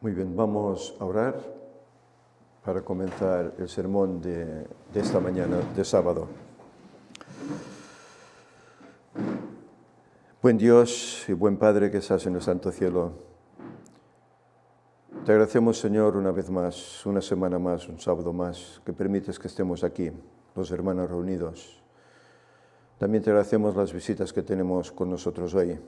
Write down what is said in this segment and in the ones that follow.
Muy bien, vamos a orar para comenzar el sermón de esta mañana de sábado. Buen Dios y buen Padre que estás en el santo cielo, te agradecemos, Señor, una vez más, una semana más, un sábado más, que permites que estemos aquí, los hermanos reunidos. También te agradecemos las visitas que tenemos con nosotros hoy.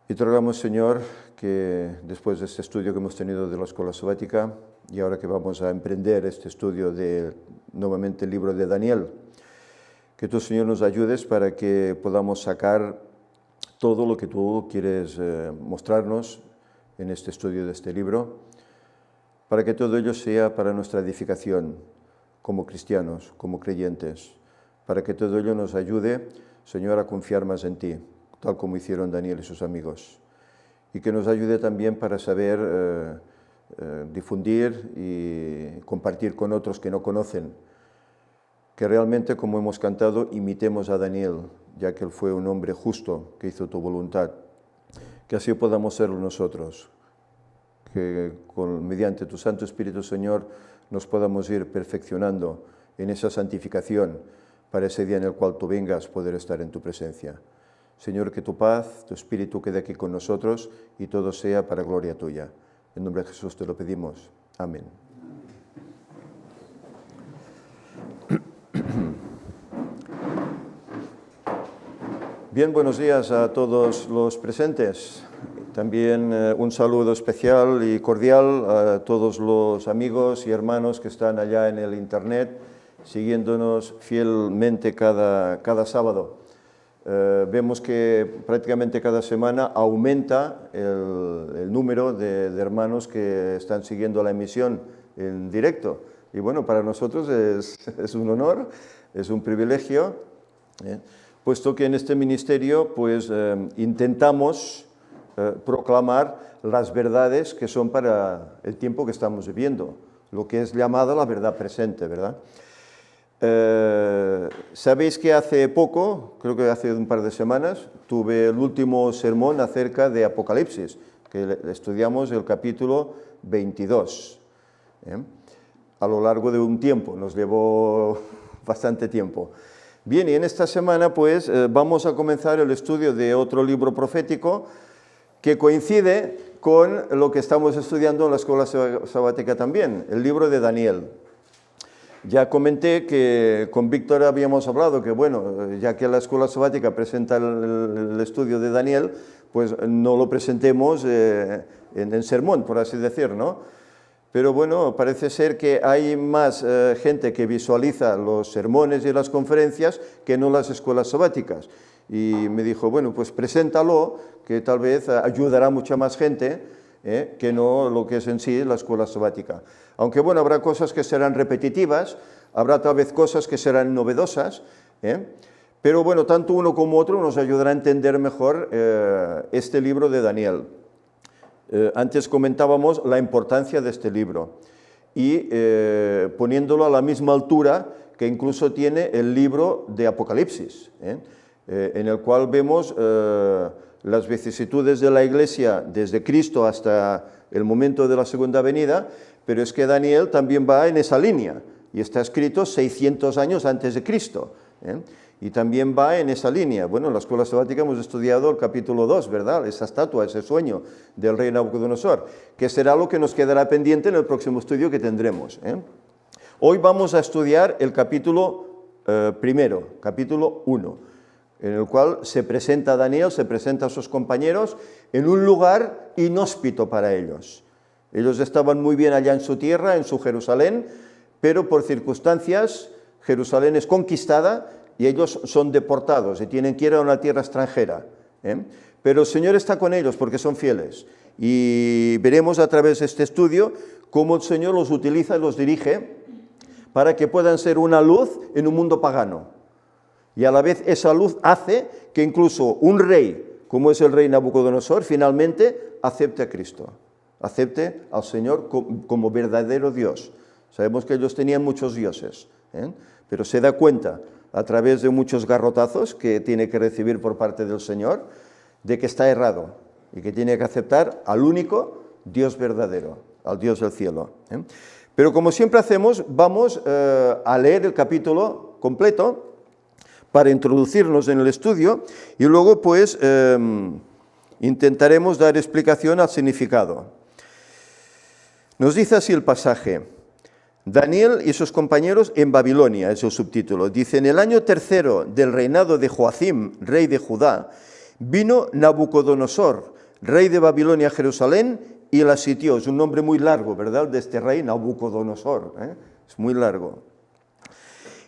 Y te rogamos, Señor, que después de este estudio que hemos tenido de la escuela sabática, y ahora que vamos a emprender este estudio de nuevamente el libro de Daniel, que tú, Señor, nos ayudes para que podamos sacar todo lo que tú quieres mostrarnos en este estudio de este libro, para que todo ello sea para nuestra edificación como cristianos, como creyentes, para que todo ello nos ayude, Señor, a confiar más en ti, tal como hicieron Daniel y sus amigos, y que nos ayude también para saber difundir y compartir con otros que no conocen, que realmente, como hemos cantado, imitemos a Daniel, ya que él fue un hombre justo que hizo tu voluntad, que así podamos serlo nosotros, que mediante tu Santo Espíritu, Señor, nos podamos ir perfeccionando en esa santificación para ese día en el cual tú vengas poder estar en tu presencia. Señor, que tu paz, tu Espíritu quede aquí con nosotros y todo sea para gloria tuya. En nombre de Jesús te lo pedimos. Amén. Bien, buenos días a todos los presentes. También un saludo especial y cordial a todos los amigos y hermanos que están allá en el Internet, siguiéndonos fielmente cada sábado. Vemos que prácticamente cada semana aumenta el número de hermanos que están siguiendo la emisión en directo. Y bueno, para nosotros es un honor, es un privilegio, puesto que en este ministerio pues intentamos proclamar las verdades que son para el tiempo que estamos viviendo, lo que es llamada la verdad presente, ¿verdad? Sabéis que hace poco, creo que hace un par de semanas, tuve el último sermón acerca de Apocalipsis, que estudiamos el capítulo 22. A lo largo de un tiempo, nos llevó bastante tiempo. Bien, y en esta semana pues vamos a comenzar el estudio de otro libro profético que coincide con lo que estamos estudiando en la escuela sabática también, el libro de Daniel. Ya comenté que con Víctor habíamos hablado que, bueno, ya que la escuela sabática presenta el estudio de Daniel, pues no lo presentemos en sermón, por así decir, ¿no? Pero bueno, parece ser que hay más gente que visualiza los sermones y las conferencias que no las escuelas sabáticas. Y me dijo, bueno, pues preséntalo, que tal vez ayudará a mucha más gente, que no lo que es en sí la escuela sabática. Aunque bueno, habrá cosas que serán repetitivas, habrá tal vez cosas que serán novedosas, pero bueno, tanto uno como otro nos ayudará a entender mejor este libro de Daniel. Antes comentábamos la importancia de este libro y poniéndolo a la misma altura que incluso tiene el libro de Apocalipsis, en el cual vemos las vicisitudes de la Iglesia desde Cristo hasta el momento de la segunda venida, pero es que Daniel también va en esa línea y está escrito 600 años antes de Cristo, y también va en esa línea. Bueno, en la escuela sabática hemos estudiado el capítulo 2, ¿verdad? Esa estatua, ese sueño del rey Nabucodonosor, que será lo que nos quedará pendiente en el próximo estudio que tendremos. Hoy vamos a estudiar el capítulo primero, capítulo 1, en el cual se presenta a Daniel, se presenta a sus compañeros en un lugar inhóspito para ellos. Ellos estaban muy bien allá en su tierra, en su Jerusalén, pero por circunstancias Jerusalén es conquistada y ellos son deportados y tienen que ir a una tierra extranjera. Pero el Señor está con ellos porque son fieles. Y veremos a través de este estudio cómo el Señor los utiliza y los dirige para que puedan ser una luz en un mundo pagano. Y a la vez esa luz hace que incluso un rey, como es el rey Nabucodonosor, finalmente acepte a Cristo, acepte al Señor como verdadero Dios. Sabemos que ellos tenían muchos dioses, pero se da cuenta a través de muchos garrotazos que tiene que recibir por parte del Señor de que está errado y que tiene que aceptar al único Dios verdadero, al Dios del cielo. Pero como siempre hacemos, vamos a leer el capítulo completo para introducirnos en el estudio y luego pues intentaremos dar explicación al significado. Nos dice así el pasaje: Daniel y sus compañeros en Babilonia, es el subtítulo. Dice: en el año tercero del reinado de Joacim, rey de Judá, vino Nabucodonosor, rey de Babilonia, a Jerusalén y la sitió. Es un nombre muy largo, ¿verdad?, de este rey, Nabucodonosor, es muy largo.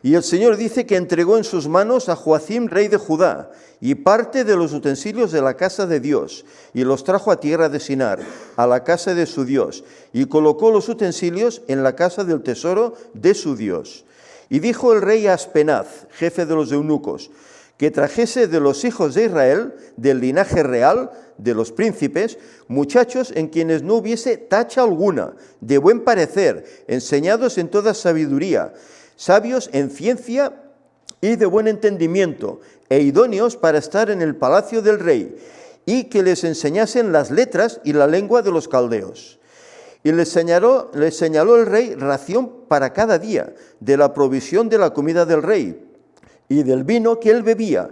Y el Señor dice que entregó en sus manos a Joacim, rey de Judá, y parte de los utensilios de la casa de Dios, y los trajo a tierra de Sinar, a la casa de su Dios, y colocó los utensilios en la casa del tesoro de su Dios. Y dijo el rey a Aspenaz, jefe de los eunucos, que trajese de los hijos de Israel, del linaje real, de los príncipes, muchachos en quienes no hubiese tacha alguna, de buen parecer, enseñados en toda sabiduría, sabios en ciencia y de buen entendimiento, e idóneos para estar en el palacio del rey, y que les enseñasen las letras y la lengua de los caldeos. Y les señaló el rey ración para cada día, de la provisión de la comida del rey, y del vino que él bebía,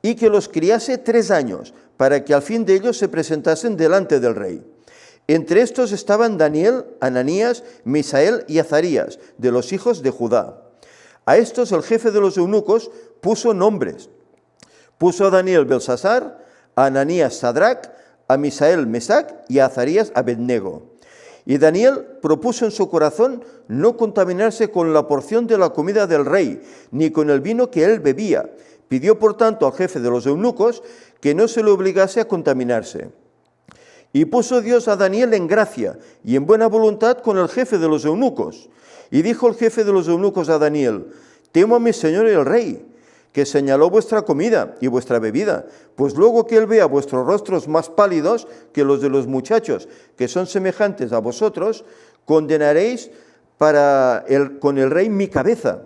y que los criase 3 años, para que al fin de ellos se presentasen delante del rey. Entre estos estaban Daniel, Ananías, Misael y Azarías, de los hijos de Judá. A estos el jefe de los eunucos puso nombres. Puso a Daniel Belsasar, a Ananías Sadrac, a Misael Mesac y a Azarías Abednego. Y Daniel propuso en su corazón no contaminarse con la porción de la comida del rey, ni con el vino que él bebía. Pidió, por tanto, al jefe de los eunucos que no se le obligase a contaminarse. Y puso Dios a Daniel en gracia y en buena voluntad con el jefe de los eunucos. Y dijo el jefe de los eunucos a Daniel: temo a mi señor el rey, que señaló vuestra comida y vuestra bebida, pues luego que él vea vuestros rostros más pálidos que los de los muchachos, que son semejantes a vosotros, condenaréis con el rey mi cabeza.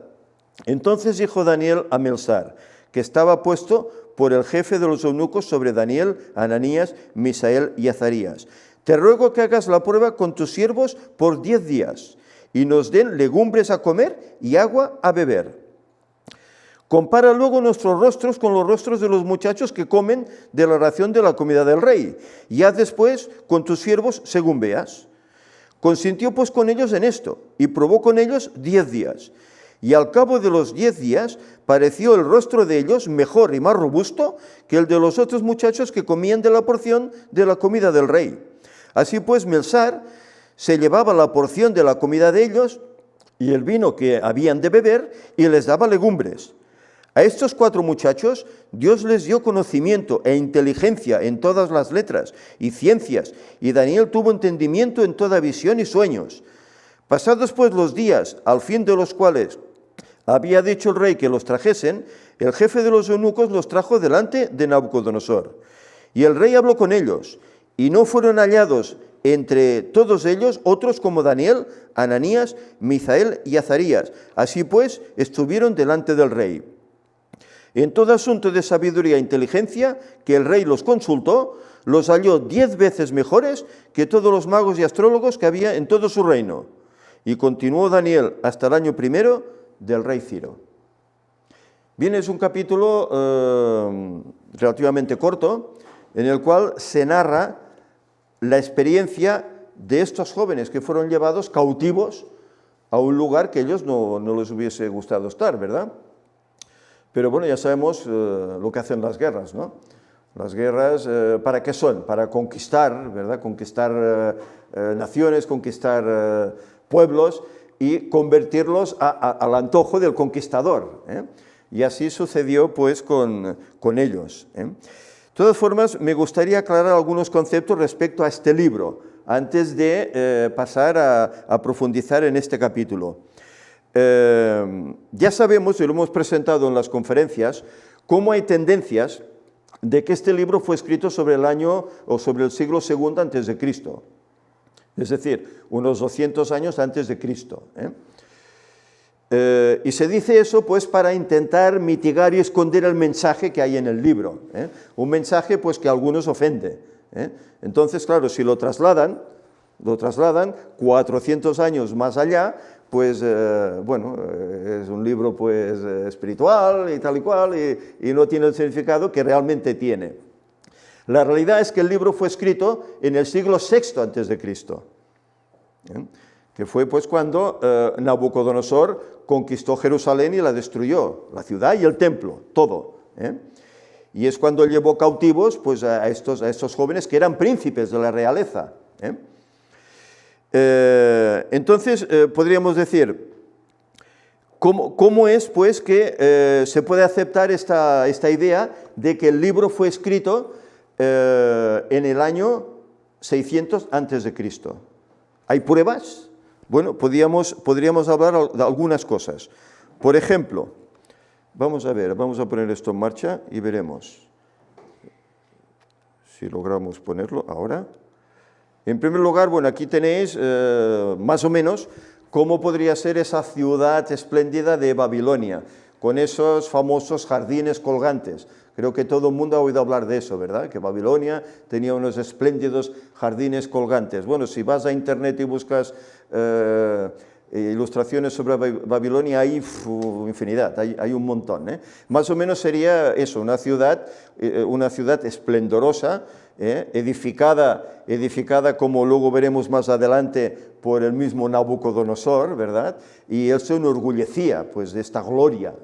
Entonces dijo Daniel a Melsar, que estaba puesto por el jefe de los eunucos sobre Daniel, Ananías, Misael y Azarías: te ruego que hagas la prueba con tus siervos por 10 días, y nos den legumbres a comer y agua a beber. Compara luego nuestros rostros con los rostros de los muchachos que comen de la ración de la comida del rey, y haz después con tus siervos según veas. Consintió pues con ellos en esto, y probó con ellos 10 días. Y al cabo de los 10 días pareció el rostro de ellos mejor y más robusto que el de los otros muchachos que comían de la porción de la comida del rey. Así pues Melsar se llevaba la porción de la comida de ellos y el vino que habían de beber, y les daba legumbres. A estos 4 muchachos Dios les dio conocimiento e inteligencia en todas las letras y ciencias, y Daniel tuvo entendimiento en toda visión y sueños. Pasados pues los días, al fin de los cuales había dicho el rey que los trajesen, el jefe de los eunucos los trajo delante de Nabucodonosor. Y el rey habló con ellos, y no fueron hallados entre todos ellos otros como Daniel, Ananías, Misael y Azarías. Así pues, estuvieron delante del rey. En todo asunto de sabiduría e inteligencia que el rey los consultó, los halló 10 veces mejores que todos los magos y astrólogos que había en todo su reino. Y continuó Daniel hasta el año 1 del rey Ciro. Bien, es un capítulo relativamente corto, en el cual se narra la experiencia de estos jóvenes que fueron llevados cautivos a un lugar que ellos no les hubiese gustado estar, ¿verdad? Pero bueno, ya sabemos lo que hacen las guerras, ¿no? Las guerras, ¿para qué son? Para conquistar, ¿verdad? Conquistar naciones, conquistar pueblos y convertirlos al antojo del conquistador, ¿eh? Y así sucedió pues con ellos, ¿eh? De todas formas, me gustaría aclarar algunos conceptos respecto a este libro, antes de pasar a profundizar en este capítulo. Ya sabemos, y lo hemos presentado en las conferencias, cómo hay tendencias de que este libro fue escrito sobre el año o sobre el siglo II antes de Cristo, es decir, unos 200 años antes de Cristo, ¿eh? Y se dice eso pues para intentar mitigar y esconder el mensaje que hay en el libro, ¿eh? Un mensaje pues que a algunos ofende, ¿eh? Entonces, claro, si lo trasladan lo trasladan 400 años más allá, pues bueno, es un libro pues espiritual y tal y cual, y no tiene el significado que realmente tiene. La realidad es que el libro fue escrito en el siglo VI antes de Cristo, que fue pues cuando Nabucodonosor conquistó Jerusalén y la destruyó, la ciudad y el templo, todo. Y es cuando llevó cautivos pues, a estos jóvenes que eran príncipes de la realeza. Entonces, podríamos decir, ¿cómo es pues que se puede aceptar esta idea de que el libro fue escrito en el año 600 antes de Cristo? ¿Hay pruebas? Bueno, podríamos hablar de algunas cosas. Por ejemplo, vamos a poner esto en marcha y veremos si logramos ponerlo ahora. En primer lugar, bueno, aquí tenéis más o menos cómo podría ser esa ciudad espléndida de Babilonia, con esos famosos jardines colgantes. Creo que todo el mundo ha oído hablar de eso, ¿verdad? Que Babilonia tenía unos espléndidos jardines colgantes. Bueno, si vas a internet y buscas ilustraciones sobre Babilonia, hay infinidad, hay un montón. Más o menos sería eso, una ciudad esplendorosa, edificada como luego veremos más adelante por el mismo Nabucodonosor, ¿verdad? Y él se enorgullecía pues, de esta gloria.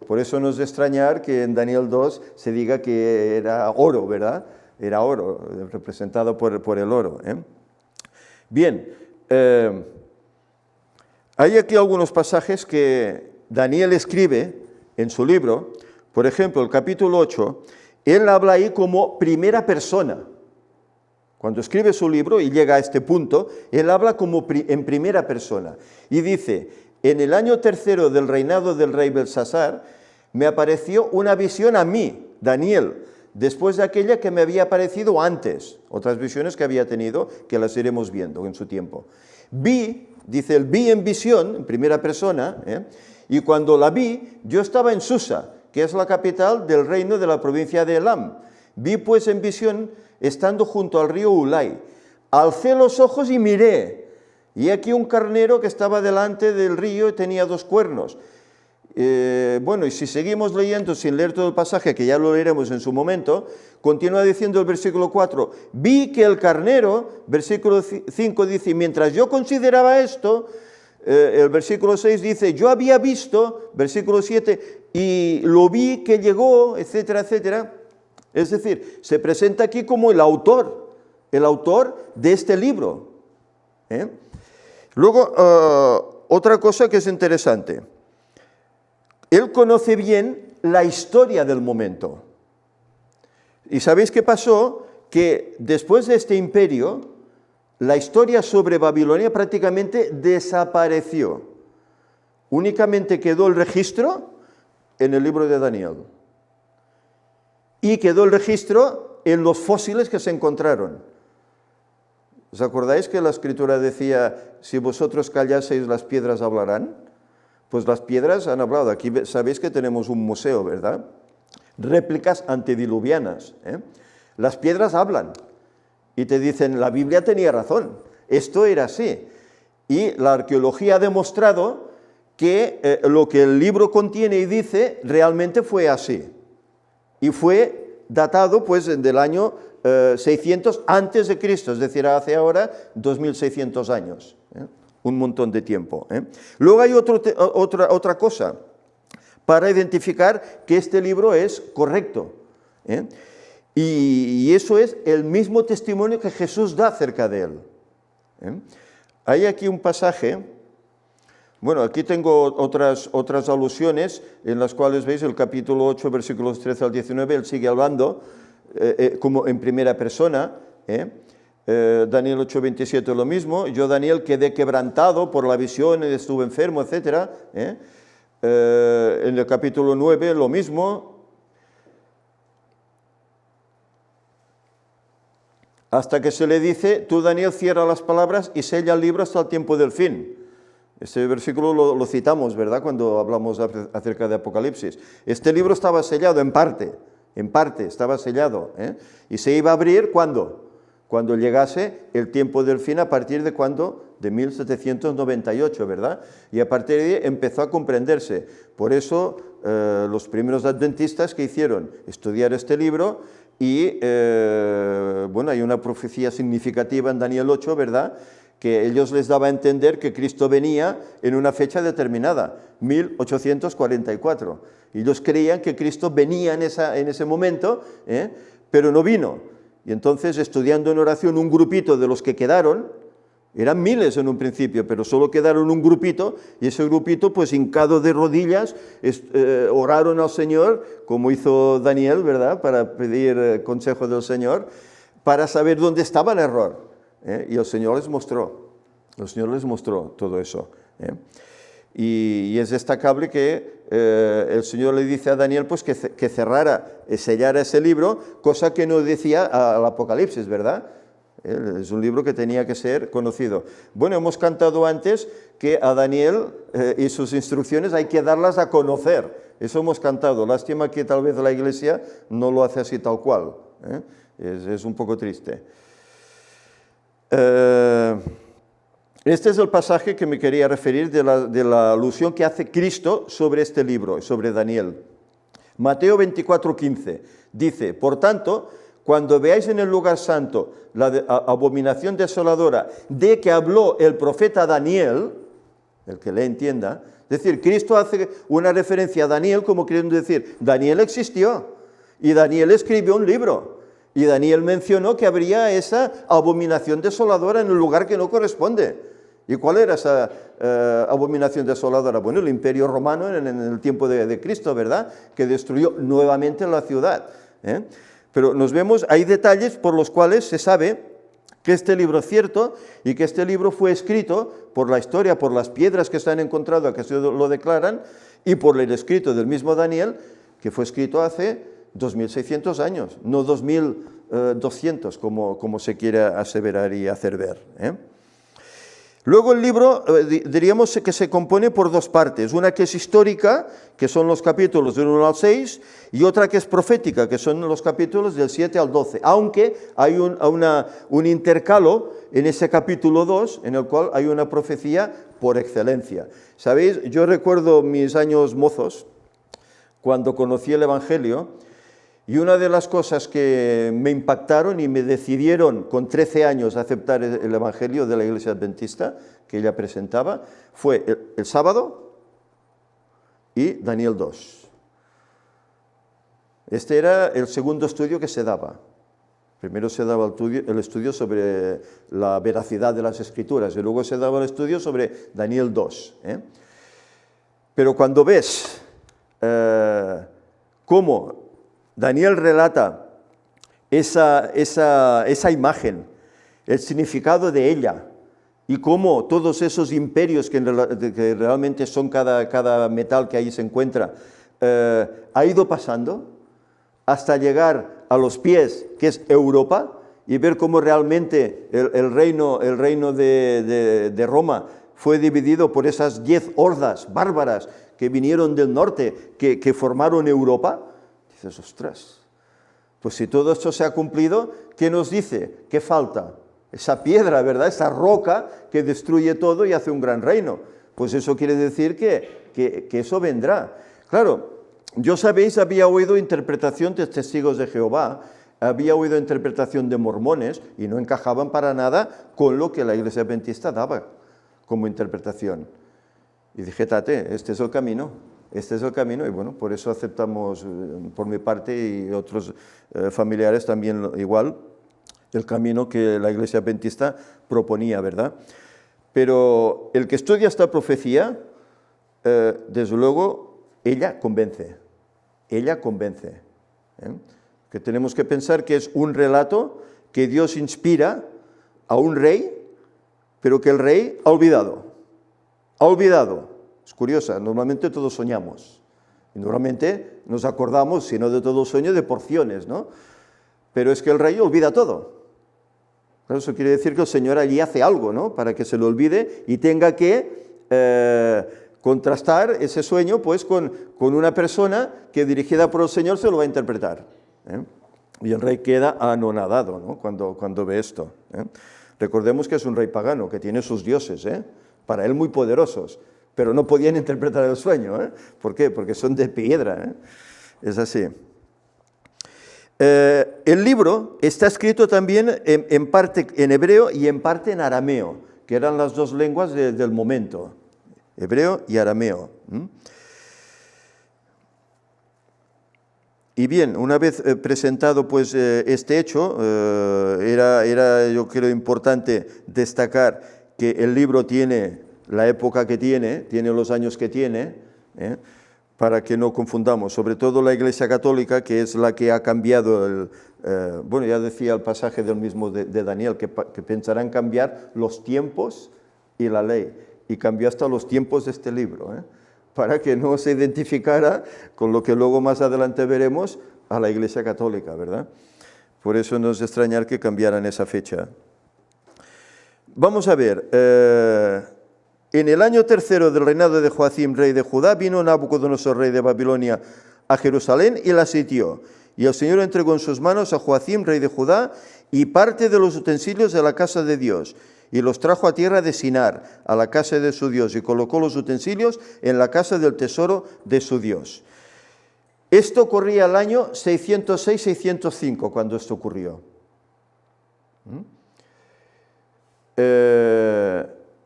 Por eso no es de extrañar que en Daniel 2 se diga que era oro, ¿verdad? Era oro, representado por el oro. Bien, hay aquí algunos pasajes que Daniel escribe en su libro. Por ejemplo, el capítulo 8, él habla ahí como primera persona. Cuando escribe su libro y llega a este punto, él habla como en primera persona. Y dice, en el año 3 del reinado del rey Belsasar, me apareció una visión a mí, Daniel, después de aquella que me había aparecido antes. Otras visiones que había tenido, que las iremos viendo en su tiempo. Vi, dice, vi en visión, en primera persona, y cuando la vi, yo estaba en Susa, que es la capital del reino de la provincia de Elam. Vi pues en visión, estando junto al río Ulai. Alcé los ojos y miré, y aquí un carnero que estaba delante del río y tenía 2 cuernos. Bueno, y si seguimos leyendo, sin leer todo el pasaje, que ya lo leeremos en su momento, continúa diciendo el versículo 4, vi que el carnero, versículo 5 dice, mientras yo consideraba esto, el versículo 6 dice, yo había visto, versículo 7, y lo vi que llegó, etcétera, etcétera. Es decir, se presenta aquí como el autor de este libro. Luego, otra cosa que es interesante. Él conoce bien la historia del momento. ¿Y sabéis qué pasó? Que después de este imperio, la historia sobre Babilonia prácticamente desapareció. Únicamente quedó el registro en el libro de Daniel. Y quedó el registro en los fósiles que se encontraron. ¿Os acordáis que la Escritura decía, si vosotros callaseis, las piedras hablarán? Pues las piedras han hablado. Aquí sabéis que tenemos un museo, ¿verdad? Réplicas antediluvianas. Las piedras hablan y te dicen, la Biblia tenía razón, esto era así. Y la arqueología ha demostrado que lo que el libro contiene y dice realmente fue así. Y fue datado pues del año 600 antes de Cristo, es decir, hace ahora 2600 años. Un montón de tiempo. Luego hay otra cosa para identificar que este libro es correcto. Y eso es el mismo testimonio que Jesús da acerca de él. Hay aquí un pasaje, bueno, aquí tengo otras alusiones en las cuales veis el capítulo 8, versículos 13 al 19, él sigue hablando como en primera persona. Daniel 8:27 lo mismo, yo Daniel quedé quebrantado por la visión, estuve enfermo, etc. En el capítulo 9 lo mismo, hasta que se le dice, tú Daniel cierra las palabras y sella el libro hasta el tiempo del fin. Este versículo lo citamos, ¿verdad?, cuando hablamos acerca de Apocalipsis. Este libro estaba sellado en parte estaba sellado, y se iba a abrir, ¿cuándo? cuando llegase el tiempo del fin, a partir de cuándo, de 1798, ¿verdad? Y a partir de ahí empezó a comprenderse. Por eso los primeros adventistas que hicieron estudiar este libro y, bueno, hay una profecía significativa en Daniel 8, ¿verdad?, que ellos les daba a entender que Cristo venía en una fecha determinada, 1844. Y ellos creían que Cristo venía en ese momento, pero no vino. Y entonces, estudiando en oración, un grupito de los que quedaron, eran miles en un principio, pero solo quedaron un grupito, y ese grupito, pues hincado de rodillas, oraron al Señor, como hizo Daniel, ¿verdad?, para pedir consejo del Señor, para saber dónde estaba el error. Y el Señor les mostró todo eso. Y es destacable que el Señor le dice a Daniel pues que cerrara, sellara ese libro, cosa que no decía al Apocalipsis, ¿verdad? Es un libro que tenía que ser conocido. Bueno, hemos cantado antes que a Daniel y sus instrucciones hay que darlas a conocer. Eso hemos cantado. Lástima que tal vez la Iglesia no lo hace así tal cual. Es un poco triste. Este es el pasaje que me quería referir de la alusión que hace Cristo sobre este libro, sobre Daniel. Mateo 24:15 dice: por tanto, cuando veáis en el lugar santo la abominación desoladora de que habló el profeta Daniel, el que le entienda, es decir, Cristo hace una referencia a Daniel como queriendo decir, Daniel existió y Daniel escribió un libro. Y Daniel mencionó que habría esa abominación desoladora en un lugar que no corresponde. ¿Y cuál era esa abominación desoladora? Bueno, el Imperio Romano en el tiempo de Cristo, ¿verdad?, que destruyó nuevamente la ciudad. Pero nos vemos, hay detalles por los cuales se sabe que este libro es cierto y que este libro fue escrito por la historia, por las piedras que se han encontrado, que se lo declaran, y por el escrito del mismo Daniel, que fue escrito hace 2600 años, no 2200, como se quiere aseverar y hacer ver. Luego el libro, diríamos que se compone por dos partes, una que es histórica, que son los capítulos del 1 al 6, y otra que es profética, que son los capítulos del 7 al 12, aunque hay un intercalo en ese capítulo 2, en el cual hay una profecía por excelencia. ¿Sabéis? Yo recuerdo mis años mozos, cuando conocí el Evangelio, y una de las cosas que me impactaron y me decidieron con 13 años a aceptar el Evangelio de la Iglesia Adventista que ella presentaba fue el sábado y Daniel 2. Este era el segundo estudio que se daba. Primero se daba el estudio sobre la veracidad de las Escrituras y luego se daba el estudio sobre Daniel 2. Pero cuando ves cómo Daniel relata esa imagen, el significado de ella, y cómo todos esos imperios que realmente son cada metal que ahí se encuentra, ha ido pasando hasta llegar a los pies, que es Europa, y ver cómo realmente el reino de Roma fue dividido por esas 10 hordas bárbaras que vinieron del norte, que formaron Europa. Dices, ostras, pues si todo esto se ha cumplido, ¿qué nos dice? ¿Qué falta? Esa piedra, ¿verdad? Esa roca que destruye todo y hace un gran reino. Pues eso quiere decir que eso vendrá. Claro, yo, sabéis, había oído interpretación de testigos de Jehová, había oído interpretación de mormones y no encajaban para nada con lo que la Iglesia Adventista daba como interpretación. Y dije, tate, este es el camino. Este es el camino y bueno, por eso aceptamos, por mi parte y otros familiares también igual, el camino que la Iglesia Adventista proponía, ¿verdad? Pero el que estudia esta profecía, desde luego, ella convence. Que tenemos que pensar que es un relato que Dios inspira a un rey, pero que el rey ha olvidado. Es curiosa, normalmente todos soñamos. Y normalmente nos acordamos, si no de todo sueño, de porciones, ¿no? Pero es que el rey olvida todo. Claro, eso quiere decir que el Señor allí hace algo, ¿no?, para que se lo olvide y tenga que contrastar ese sueño pues con una persona que, dirigida por el Señor, se lo va a interpretar. Y el rey queda anonadado, ¿no?, cuando ve esto. Recordemos que es un rey pagano, que tiene sus dioses, para él muy poderosos, pero no podían interpretar el sueño. ¿Por qué? Porque son de piedra. Es así. El libro está escrito también en parte en hebreo y en parte en arameo, que eran las dos lenguas del momento, hebreo y arameo. Y bien, una vez presentado pues este hecho, era yo creo importante destacar que el libro tiene la época que tiene los años que tiene, para que no confundamos, sobre todo la Iglesia Católica, que es la que ha cambiado, bueno, ya decía el pasaje del mismo de Daniel, que pensarán cambiar los tiempos y la ley, y cambió hasta los tiempos de este libro, para que no se identificara con lo que luego más adelante veremos a la Iglesia Católica, ¿verdad? Por eso no es de extrañar que cambiaran esa fecha. Vamos a ver, en el año tercero del reinado de Joacim, rey de Judá, vino Nabucodonosor, rey de Babilonia, a Jerusalén y la sitió. Y el Señor entregó en sus manos a Joacim, rey de Judá, y parte de los utensilios de la casa de Dios, y los trajo a tierra de Sinar, a la casa de su Dios, y colocó los utensilios en la casa del tesoro de su Dios. Esto ocurría el año 606-605, cuando esto ocurrió.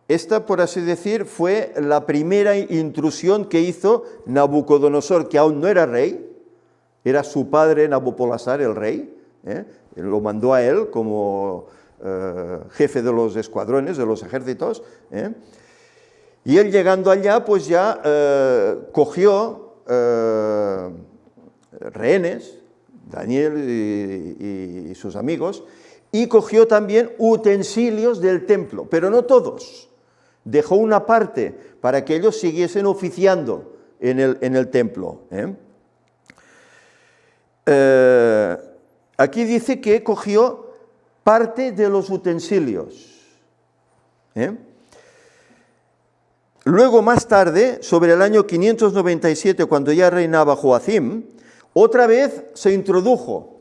Esta, por así decir, fue la primera intrusión que hizo Nabucodonosor, que aún no era rey, era su padre Nabopolassar, el rey, lo mandó a él como jefe de los escuadrones, de los ejércitos, y él llegando allá, pues ya cogió rehenes, Daniel y sus amigos, y cogió también utensilios del templo, pero no todos. Dejó una parte para que ellos siguiesen oficiando en el templo. Aquí dice que cogió parte de los utensilios. Luego, más tarde, sobre el año 597, cuando ya reinaba Joacim, otra vez se introdujo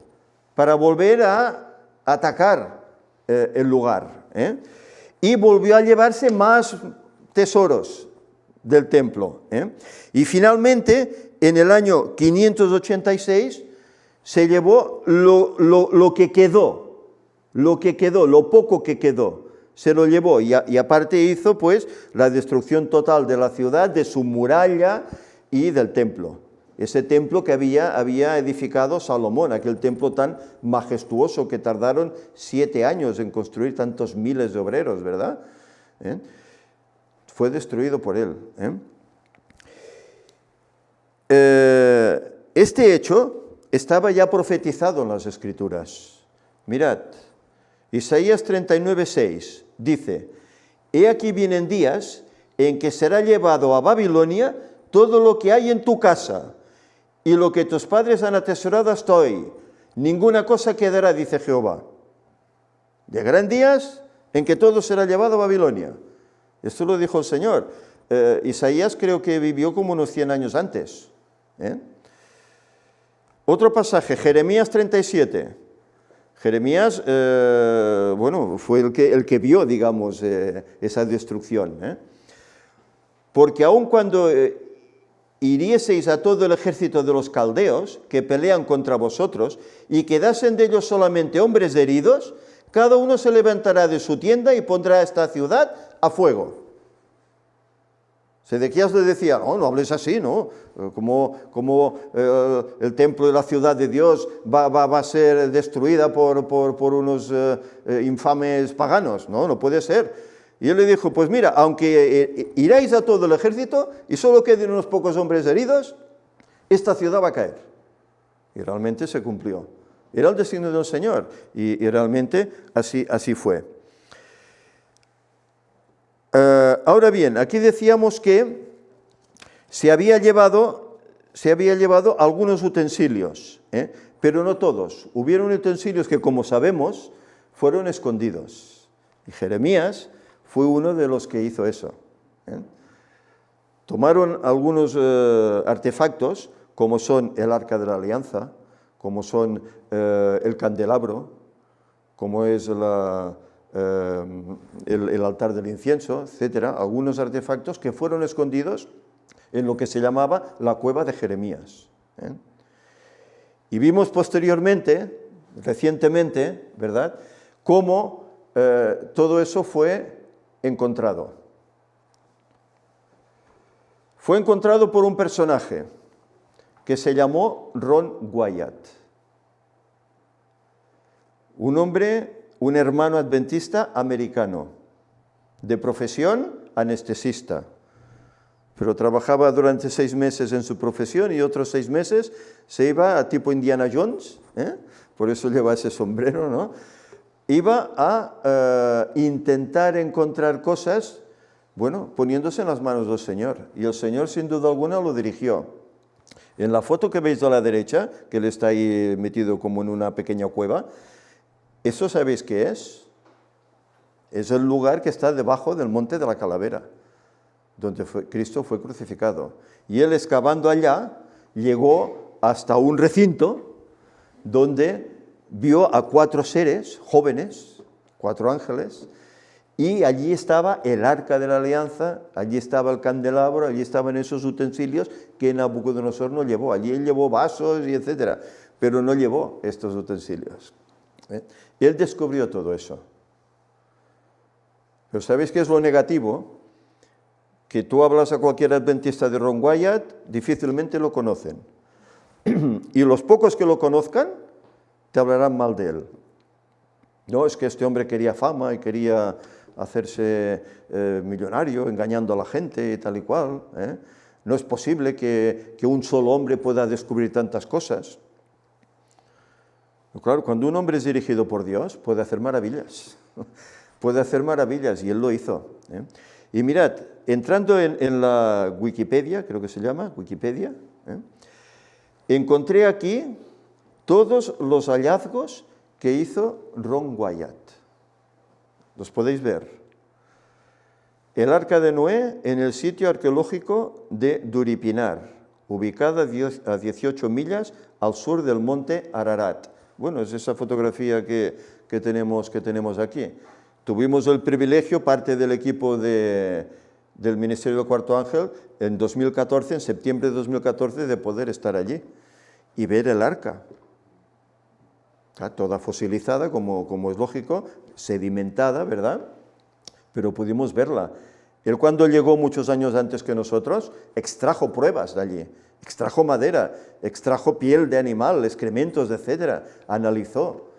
para volver a atacar el lugar. Y volvió a llevarse más tesoros del templo. Y finalmente, en el año 586, se llevó lo que quedó, lo poco que quedó, se lo llevó, y aparte hizo pues la destrucción total de la ciudad, de su muralla y del templo. Ese templo que había edificado Salomón, aquel templo tan majestuoso que tardaron 7 años en construir tantos miles de obreros, ¿verdad? Fue destruido por él. Este hecho estaba ya profetizado en las Escrituras. Mirad, Isaías 39:6 dice: «He aquí vienen días en que será llevado a Babilonia todo lo que hay en tu casa, y lo que tus padres han atesorado hasta hoy, ninguna cosa quedará, dice Jehová». Llegarán días en que todo será llevado a Babilonia. Esto lo dijo el Señor. Isaías creo que vivió como unos 100 años antes. Otro pasaje, Jeremías 37. Jeremías, bueno, fue el que vio, digamos, esa destrucción. Porque aun cuando hirieseis a todo el ejército de los caldeos que pelean contra vosotros y quedasen de ellos solamente hombres heridos, cada uno se levantará de su tienda y pondrá esta ciudad a fuego. Sedequías le decía: no hables así, ¿no? Como el templo y la ciudad de Dios va a ser destruida por unos infames paganos. No puede ser. Y él le dijo: pues mira, aunque iráis a todo el ejército y solo queden unos pocos hombres heridos, esta ciudad va a caer. Y realmente se cumplió. Era el destino del Señor, y realmente así fue. Ahora bien, aquí decíamos que se había llevado algunos utensilios, pero no todos. Hubieron utensilios que, como sabemos, fueron escondidos. Y Jeremías fue uno de los que hizo eso. Tomaron algunos artefactos, como son el Arca de la Alianza, como son el candelabro, como es el altar del incienso, etcétera, algunos artefactos que fueron escondidos en lo que se llamaba la cueva de Jeremías. Y vimos posteriormente, recientemente, ¿verdad?, cómo todo eso fue encontrado. Fue encontrado por un personaje que se llamó Ron Wyatt. Un hombre, un hermano adventista americano, de profesión anestesista, pero trabajaba durante 6 meses en su profesión y otros 6 meses se iba a tipo Indiana Jones, por eso lleva ese sombrero, ¿no? Iba a intentar encontrar cosas, bueno, poniéndose en las manos del Señor, y el Señor sin duda alguna lo dirigió. En la foto que veis a la derecha, que él está ahí metido como en una pequeña cueva, ¿eso sabéis qué es? Es el lugar que está debajo del Monte de la Calavera, donde Cristo fue crucificado. Y él, excavando allá, llegó hasta un recinto donde vio a 4 seres jóvenes, 4 ángeles, y allí estaba el arca de la alianza, allí estaba el candelabro, allí estaban esos utensilios que Nabucodonosor no llevó. Allí él llevó vasos y etcétera, pero no llevó estos utensilios. Él descubrió todo eso. Pero ¿sabéis qué es lo negativo? Que tú hablas a cualquier adventista de Ron Wyatt, difícilmente lo conocen. Y los pocos que lo conozcan, te hablarán mal de él. No, es que este hombre quería fama y quería hacerse millonario, engañando a la gente y tal y cual. No es posible que un solo hombre pueda descubrir tantas cosas. Claro, cuando un hombre es dirigido por Dios, puede hacer maravillas. Puede hacer maravillas, y él lo hizo. Y mirad, entrando en la Wikipedia, creo que se llama, Wikipedia, encontré aquí todos los hallazgos que hizo Ron Wyatt. Los podéis ver. El arca de Noé en el sitio arqueológico de Duripinar, ubicada a 18 millas al sur del monte Ararat. Bueno, es esa fotografía que tenemos aquí. Tuvimos el privilegio, parte del equipo del Ministerio del Cuarto Ángel, en 2014, en septiembre de 2014, de poder estar allí y ver el arca. Toda fosilizada, como es lógico, sedimentada, ¿verdad? Pero pudimos verla. Él, cuando llegó muchos años antes que nosotros, extrajo pruebas de allí, extrajo madera, extrajo piel de animal, excrementos, etcétera, analizó.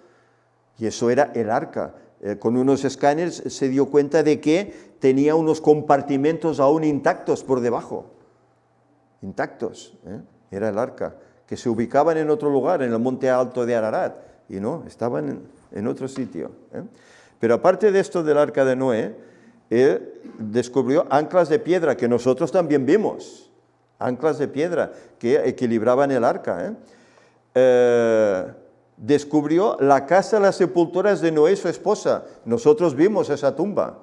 Y eso era el arca. Con unos escáneres se dio cuenta de que tenía unos compartimentos aún intactos por debajo. Intactos, era el arca, que se ubicaban en otro lugar, en el monte alto de Ararat, y no, estaban en otro sitio. Pero aparte de esto del arca de Noé, él descubrió anclas de piedra, que nosotros también vimos, anclas de piedra que equilibraban el arca. Descubrió la casa, las sepulturas de Noé y su esposa. Nosotros vimos esa tumba.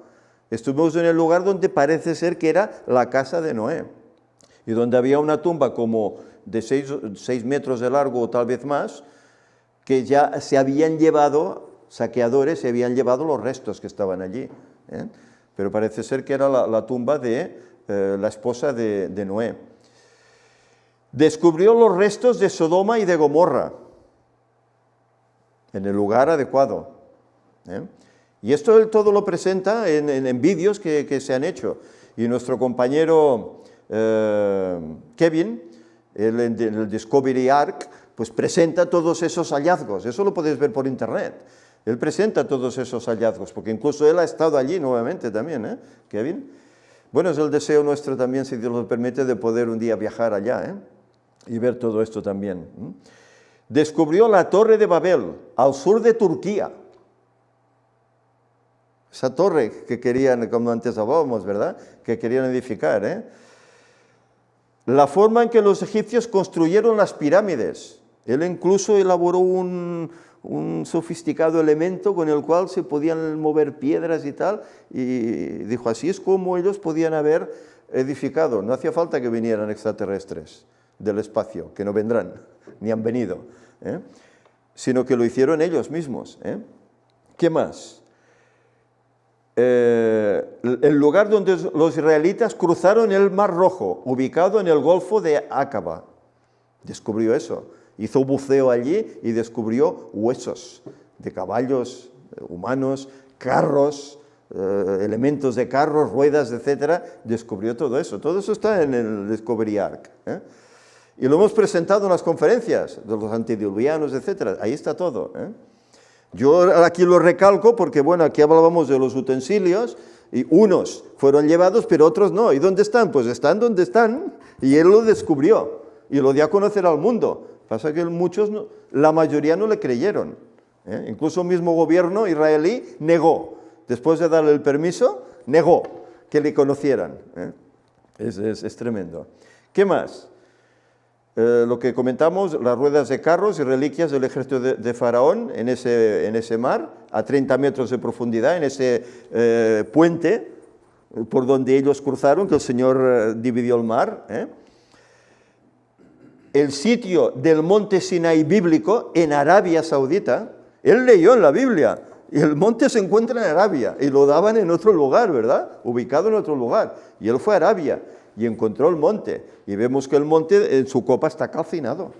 Estuvimos en el lugar donde parece ser que era la casa de Noé, y donde había una tumba como de 6 metros de largo o tal vez más, que ya se habían llevado, saqueadores se habían llevado los restos que estaban allí. Pero parece ser que era la tumba de la esposa de Noé. Descubrió los restos de Sodoma y de Gomorra en el lugar adecuado. Y esto él todo lo presenta en vídeos que se han hecho. Y nuestro compañero Kevin, él en el Discovery Ark, pues presenta todos esos hallazgos. Eso lo podéis ver por internet. Él presenta todos esos hallazgos, porque incluso él ha estado allí nuevamente también, Kevin. Bueno, es el deseo nuestro también, si Dios lo permite, de poder un día viajar allá, y ver todo esto también. Descubrió la Torre de Babel, al sur de Turquía. Esa torre que querían, como antes hablábamos, ¿verdad?, que querían edificar. La forma en que los egipcios construyeron las pirámides. Él incluso elaboró un sofisticado elemento con el cual se podían mover piedras y tal, y dijo, así es como ellos podían haber edificado. No hacía falta que vinieran extraterrestres del espacio, que no vendrán, ni han venido. sino que lo hicieron ellos mismos. ¿Qué más? El lugar donde los israelitas cruzaron el Mar Rojo, ubicado en el Golfo de Acaba. Descubrió eso. Hizo buceo allí y descubrió huesos de caballos, humanos, carros, elementos de carros, ruedas, etcétera. Descubrió todo eso. Todo eso está en el Discovery Ark. Y lo hemos presentado en las conferencias de los antediluvianos, etcétera. Ahí está todo. Yo aquí lo recalco porque, bueno, aquí hablábamos de los utensilios y unos fueron llevados, pero otros no. ¿Y dónde están? Pues están donde están y él lo descubrió y lo dio a conocer al mundo. Pasa que muchos, la mayoría no le creyeron. Incluso el mismo gobierno israelí negó, después de darle el permiso, negó que le conocieran. Es tremendo. ¿Qué más? Lo que comentamos, las ruedas de carros y reliquias del ejército de Faraón en ese mar, a 30 metros de profundidad, en ese puente por donde ellos cruzaron, que el Señor dividió el mar. El sitio del monte Sinaí bíblico en Arabia Saudita, él leyó en la Biblia, y el monte se encuentra en Arabia, y lo daban en otro lugar, ¿verdad? Ubicado en otro lugar, y él fue a Arabia, y encontró el monte, y vemos que el monte en su copa está calcinado,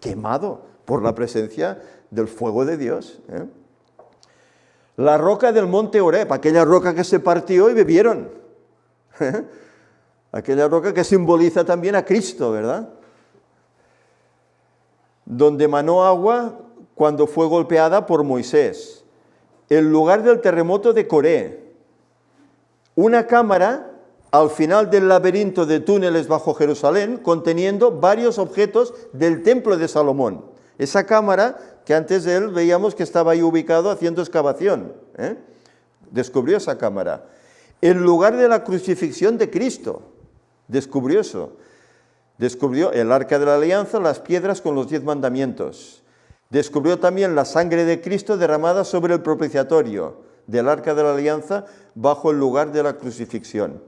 quemado por la presencia del fuego de Dios. La roca del monte Oreb, aquella roca que se partió y bebieron, aquella roca que simboliza también a Cristo, ¿verdad? Donde manó agua cuando fue golpeada por Moisés. El lugar del terremoto de Coré. Una cámara al final del laberinto de túneles bajo Jerusalén, conteniendo varios objetos del templo de Salomón. Esa cámara, que antes de él veíamos que estaba ahí ubicado haciendo excavación. Descubrió esa cámara. El lugar de la crucifixión de Cristo. Descubrió eso. Descubrió el arca de la alianza, las piedras con los 10 mandamientos. Descubrió también la sangre de Cristo derramada sobre el propiciatorio del arca de la alianza bajo el lugar de la crucifixión.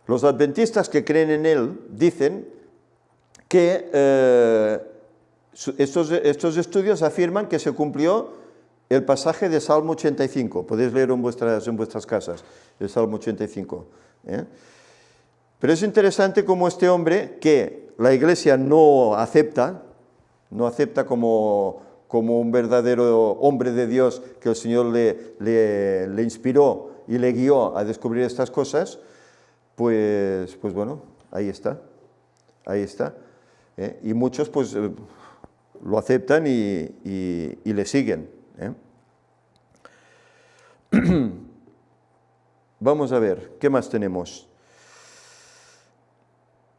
Los adventistas que creen en él dicen que estos estudios afirman que se cumplió el pasaje de Salmo 85. Podéis leer en vuestras casas el Salmo 85. Pero es interesante cómo este hombre, que la Iglesia no acepta como un verdadero hombre de Dios, que el Señor le inspiró y le guió a descubrir estas cosas, pues bueno, ahí está. Y muchos pues lo aceptan y le siguen. Vamos a ver, ¿qué más tenemos?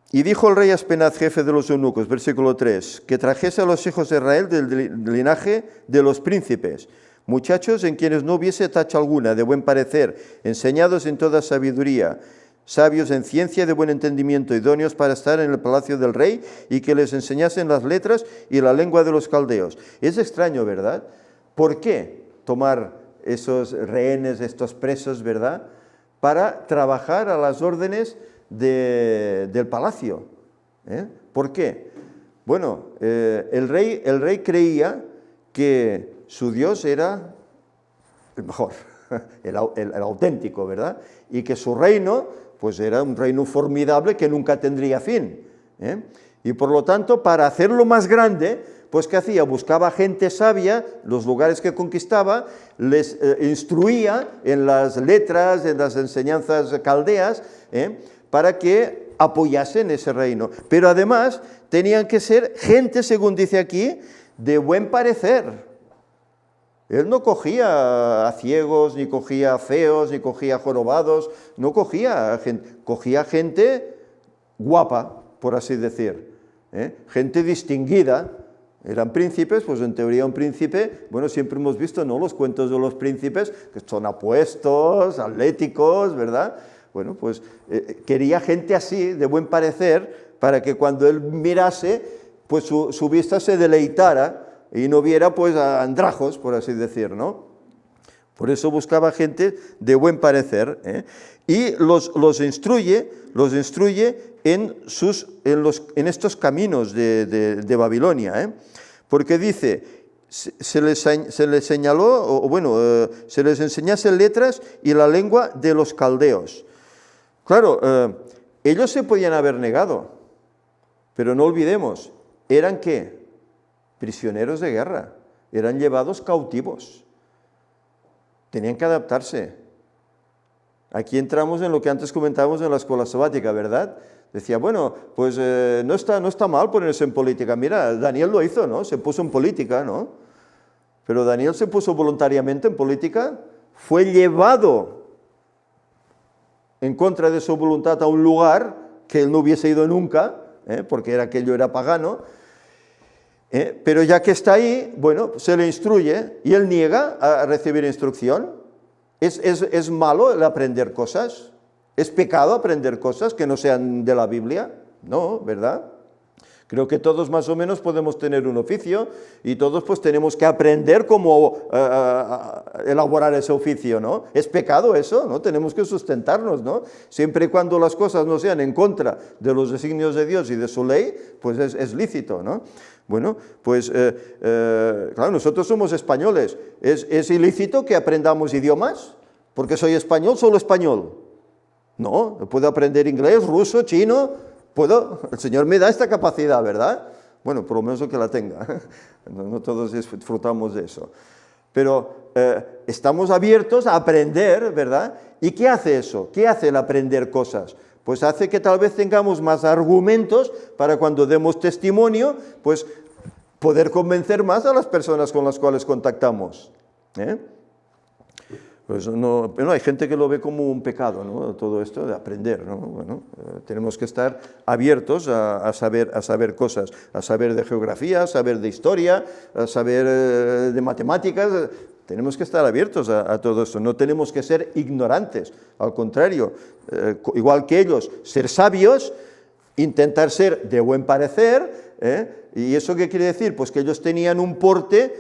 Y dijo el rey Aspenaz, jefe de los eunucos, versículo 3, que trajese a los hijos de Israel del linaje de los príncipes, muchachos en quienes no hubiese tacha alguna, de buen parecer, enseñados en toda sabiduría, sabios en ciencia de buen entendimiento, idóneos para estar en el palacio del rey, y que les enseñasen las letras y la lengua de los caldeos. Es extraño, ¿verdad? ¿Por qué tomar esos rehenes, estos presos, ¿verdad?, para trabajar a las órdenes del palacio? ¿Por qué? Bueno, el rey creía que su Dios era el mejor, el auténtico, ¿verdad? Y que su reino, pues era un reino formidable que nunca tendría fin. Y por lo tanto, para hacerlo más grande, pues ¿qué hacía? Buscaba gente sabia, los lugares que conquistaba, les instruía en las letras, en las enseñanzas caldeas, para que apoyasen ese reino. Pero además tenían que ser gente, según dice aquí, de buen parecer. Él no cogía a ciegos, ni cogía a feos, ni cogía a jorobados, no cogía gente guapa, por así decir, gente distinguida. Eran príncipes, pues en teoría un príncipe, bueno, siempre hemos visto, ¿no?, los cuentos de los príncipes, que son apuestos, atléticos, ¿verdad? Bueno, pues quería gente así, de buen parecer, para que cuando él mirase, pues su vista se deleitara y no viera pues a andrajos, por así decir, ¿no? Por eso buscaba gente de buen parecer, y los instruye en estos caminos de Babilonia. Porque dice, se les señaló, o bueno, se les enseñase letras y la lengua de los caldeos. Claro, ellos se podían haber negado, pero no olvidemos, ¿eran qué? Prisioneros de guerra, eran llevados cautivos, tenían que adaptarse. Aquí entramos en lo que antes comentábamos en la escuela sabática, ¿verdad? Decía, bueno, pues no está mal ponerse en política. Mira, Daniel lo hizo, ¿no? Se puso en política, ¿no? Pero Daniel se puso voluntariamente en política, fue llevado en contra de su voluntad a un lugar que él no hubiese ido nunca, porque aquello era pagano, pero ya que está ahí, bueno, se le instruye y él niega a recibir instrucción. ¿Es malo el aprender cosas? ¿Es pecado aprender cosas que no sean de la Biblia? No, ¿verdad? Creo que todos más o menos podemos tener un oficio y todos pues tenemos que aprender cómo elaborar ese oficio, ¿no? ¿Es pecado eso? ¿No? Tenemos que sustentarnos, ¿no? Siempre y cuando las cosas no sean en contra de los designios de Dios y de su ley, pues es lícito, ¿no? Bueno, pues claro, nosotros somos españoles. ¿Es ilícito que aprendamos idiomas? Porque soy español, solo español. No, puedo aprender inglés, ruso, chino, puedo. El Señor me da esta capacidad, ¿verdad? Bueno, por lo menos que la tenga. No todos disfrutamos de eso. Pero estamos abiertos a aprender, ¿verdad? ¿Y qué hace eso? ¿Qué hace el aprender cosas? Pues hace que tal vez tengamos más argumentos para cuando demos testimonio, pues poder convencer más a las personas con las cuales contactamos. Pues no, hay gente que lo ve como un pecado, ¿no? Todo esto de aprender, ¿no? Bueno, tenemos que estar abiertos a saber cosas, a saber de geografía, a saber de historia, a saber de matemáticas. Tenemos que estar abiertos a todo esto, no tenemos que ser ignorantes, al contrario, igual que ellos, ser sabios, intentar ser de buen parecer, ¿y eso qué quiere decir? Pues que ellos tenían un porte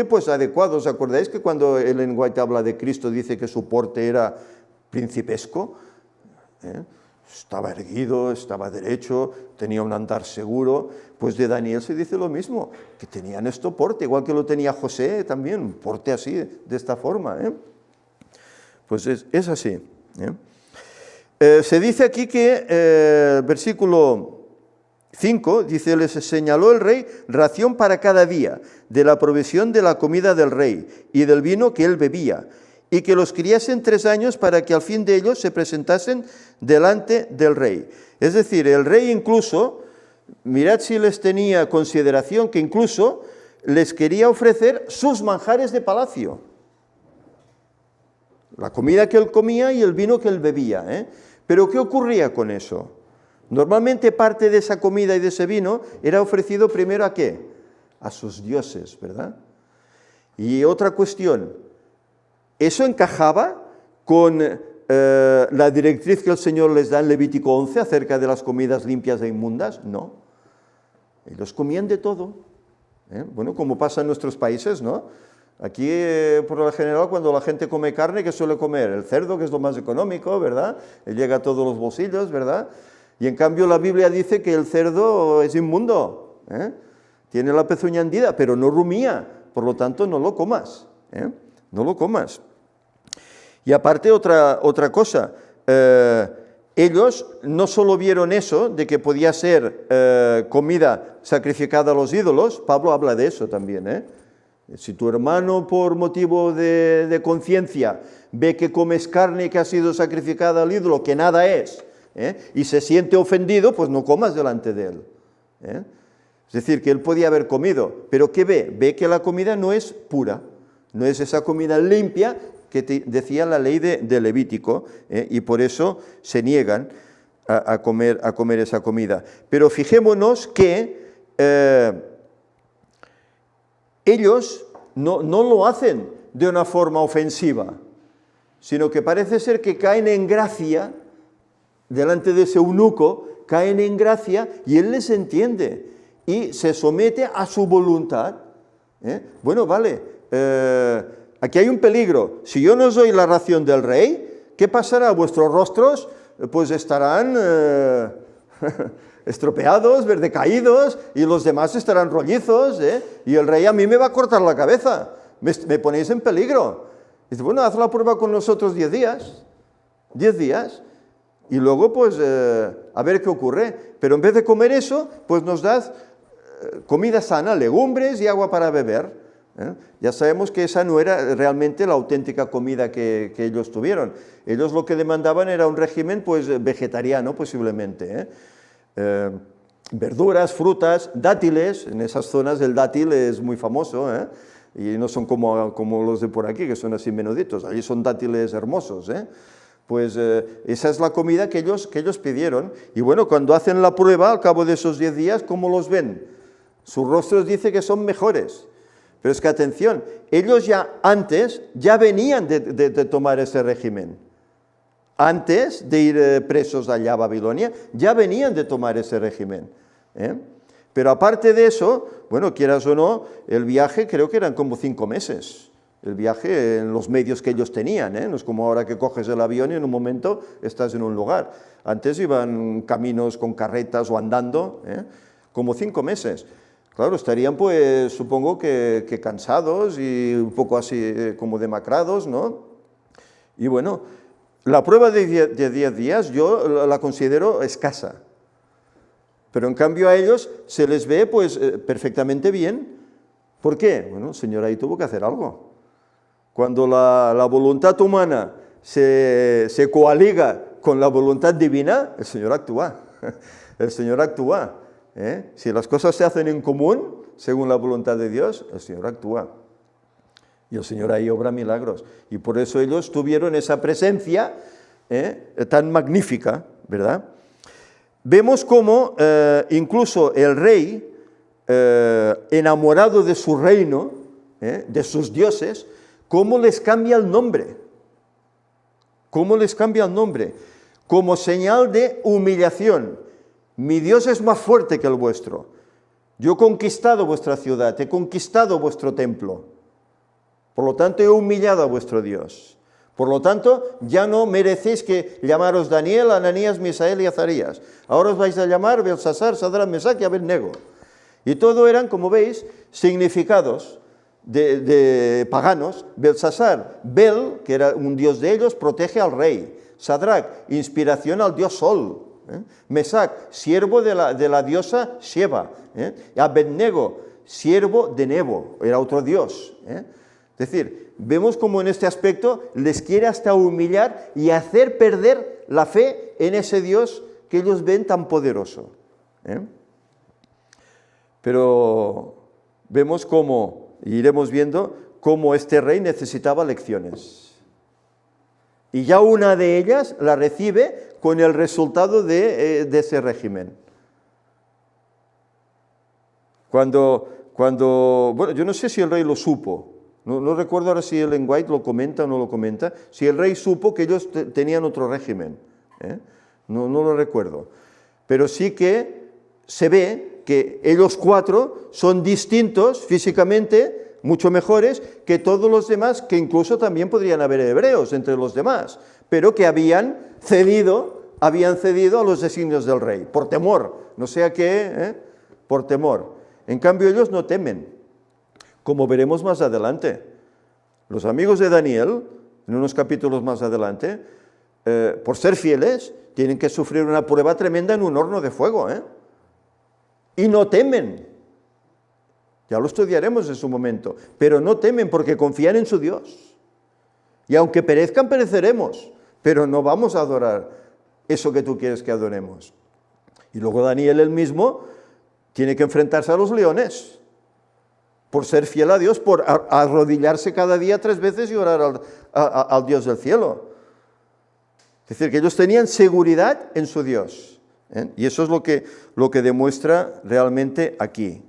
pues adecuado. ¿Os acordáis que cuando Ellen White habla de Cristo dice que su porte era principesco? Estaba erguido, estaba derecho, tenía un andar seguro. Pues de Daniel se dice lo mismo, que tenían este porte, igual que lo tenía José también, un porte así, de esta forma. Pues es así. Se dice aquí que, versículo 5, dice, les señaló el rey ración para cada día, de la provisión de la comida del rey y del vino que él bebía, y que los criasen 3 años para que al fin de ellos se presentasen delante del rey. Es decir, el rey incluso, mirad si les tenía consideración, que incluso les quería ofrecer sus manjares de palacio. La comida que él comía y el vino que él bebía. Pero ¿qué ocurría con eso? Normalmente parte de esa comida y de ese vino era ofrecido primero ¿a qué? A sus dioses, ¿verdad? Y otra cuestión, ¿eso encajaba con la directriz que el Señor les da en Levítico 11 acerca de las comidas limpias e inmundas? No. Ellos comían de todo. Bueno, como pasa en nuestros países, ¿no? Aquí, por lo general, cuando la gente come carne, ¿qué suele comer? El cerdo, que es lo más económico, ¿verdad? Llega a todos los bolsillos, ¿verdad? Y en cambio la Biblia dice que el cerdo es inmundo, tiene la pezuña hendida, pero no rumía, por lo tanto no lo comas, no lo comas. Y aparte otra cosa, ellos no solo vieron eso, de que podía ser comida sacrificada a los ídolos, Pablo habla de eso también, Si tu hermano por motivo de conciencia ve que comes carne que ha sido sacrificada al ídolo, que nada es, y se siente ofendido, pues no comas delante de él. Es decir, que él podía haber comido, pero ¿qué ve? Ve que la comida no es pura, no es esa comida limpia que decía la ley de Levítico, y por eso se niegan a comer esa comida. Pero fijémonos que ellos no lo hacen de una forma ofensiva, sino que parece ser que caen en gracia, delante de ese eunuco, caen en gracia y él les entiende y se somete a su voluntad. Bueno, vale, aquí hay un peligro. Si yo no os doy la ración del rey, ¿qué pasará? Vuestros rostros pues estarán estropeados, decaídos, y los demás estarán rollizos, y el rey a mí me va a cortar la cabeza, me ponéis en peligro. Dice, bueno, haz la prueba con nosotros 10 días, 10 días, y luego pues a ver qué ocurre. Pero en vez de comer eso, pues nos das comida sana, legumbres y agua para beber. Ya sabemos que esa no era realmente la auténtica comida que ellos tuvieron. Ellos lo que demandaban era un régimen pues vegetariano posiblemente. Verduras, frutas, dátiles. En esas zonas el dátil es muy famoso, y no son como los de por aquí, que son así menuditos. Allí son dátiles hermosos. Pues esa es la comida que ellos pidieron. Y bueno, cuando hacen la prueba, al cabo de esos 10 días, ¿cómo los ven? Sus rostros dice que son mejores. Pero es que atención, ellos ya venían de tomar ese régimen. Antes de ir presos allá a Babilonia, ya venían de tomar ese régimen. Pero aparte de eso, bueno, quieras o no, el viaje creo que eran como 5 meses. El viaje en los medios que ellos tenían, no es como ahora que coges el avión y en un momento estás en un lugar. Antes iban caminos con carretas o andando, como 5 meses. Claro, estarían pues supongo que cansados y un poco así como demacrados, ¿no? Y bueno, la prueba de 10 días yo la considero escasa. Pero en cambio a ellos se les ve pues perfectamente bien. ¿Por qué? Bueno, el Señor ahí tuvo que hacer algo. Cuando la voluntad humana se coaliga con la voluntad divina, el Señor actúa. El Señor actúa. Si las cosas se hacen en común, según la voluntad de Dios, el Señor actúa. Y el Señor ahí obra milagros. Y por eso ellos tuvieron esa presencia tan magnífica, ¿verdad? Vemos cómo incluso el rey, enamorado de su reino, de sus dioses, cómo les cambia el nombre. ¿Cómo les cambia el nombre? Como señal de humillación. Mi Dios es más fuerte que el vuestro. Yo he conquistado vuestra ciudad, he conquistado vuestro templo. Por lo tanto, he humillado a vuestro Dios. Por lo tanto, ya no merecéis que llamaros Daniel, Ananías, Misael y Azarías. Ahora os vais a llamar Belsasar, Sadrach, Mesach y Abednego. Y todo eran, como veis, significados de paganos. Belsasar, Bel, que era un dios de ellos, protege al rey. Sadrach, inspiración al dios Sol. Mesach, siervo de la diosa Sheba. Abednego, siervo de Nebo, era otro dios. Es decir, vemos como en este aspecto les quiere hasta humillar y hacer perder la fe en ese Dios que ellos ven tan poderoso. Pero vemos cómo, iremos viendo, cómo este rey necesitaba lecciones. Y ya una de ellas la recibe con el resultado de ese régimen. Bueno, yo no sé si el rey lo supo, no recuerdo ahora si Ellen White lo comenta o no lo comenta, si el rey supo que ellos tenían otro régimen, no lo recuerdo. Pero sí que se ve que ellos 4 son distintos físicamente, mucho mejores que todos los demás, que incluso también podrían haber hebreos entre los demás, pero que habían cedido a los designios del rey, por temor, no sea que, por temor. En cambio ellos no temen, como veremos más adelante. Los amigos de Daniel, en unos capítulos más adelante, por ser fieles, tienen que sufrir una prueba tremenda en un horno de fuego, y no temen. Ya lo estudiaremos en su momento, pero no temen porque confían en su Dios. Y aunque perezcan, pereceremos, pero no vamos a adorar eso que tú quieres que adoremos. Y luego Daniel él mismo tiene que enfrentarse a los leones, por ser fiel a Dios, por arrodillarse cada día 3 veces y orar al Dios del cielo. Es decir, que ellos tenían seguridad en su Dios. Y eso es lo que demuestra realmente aquí.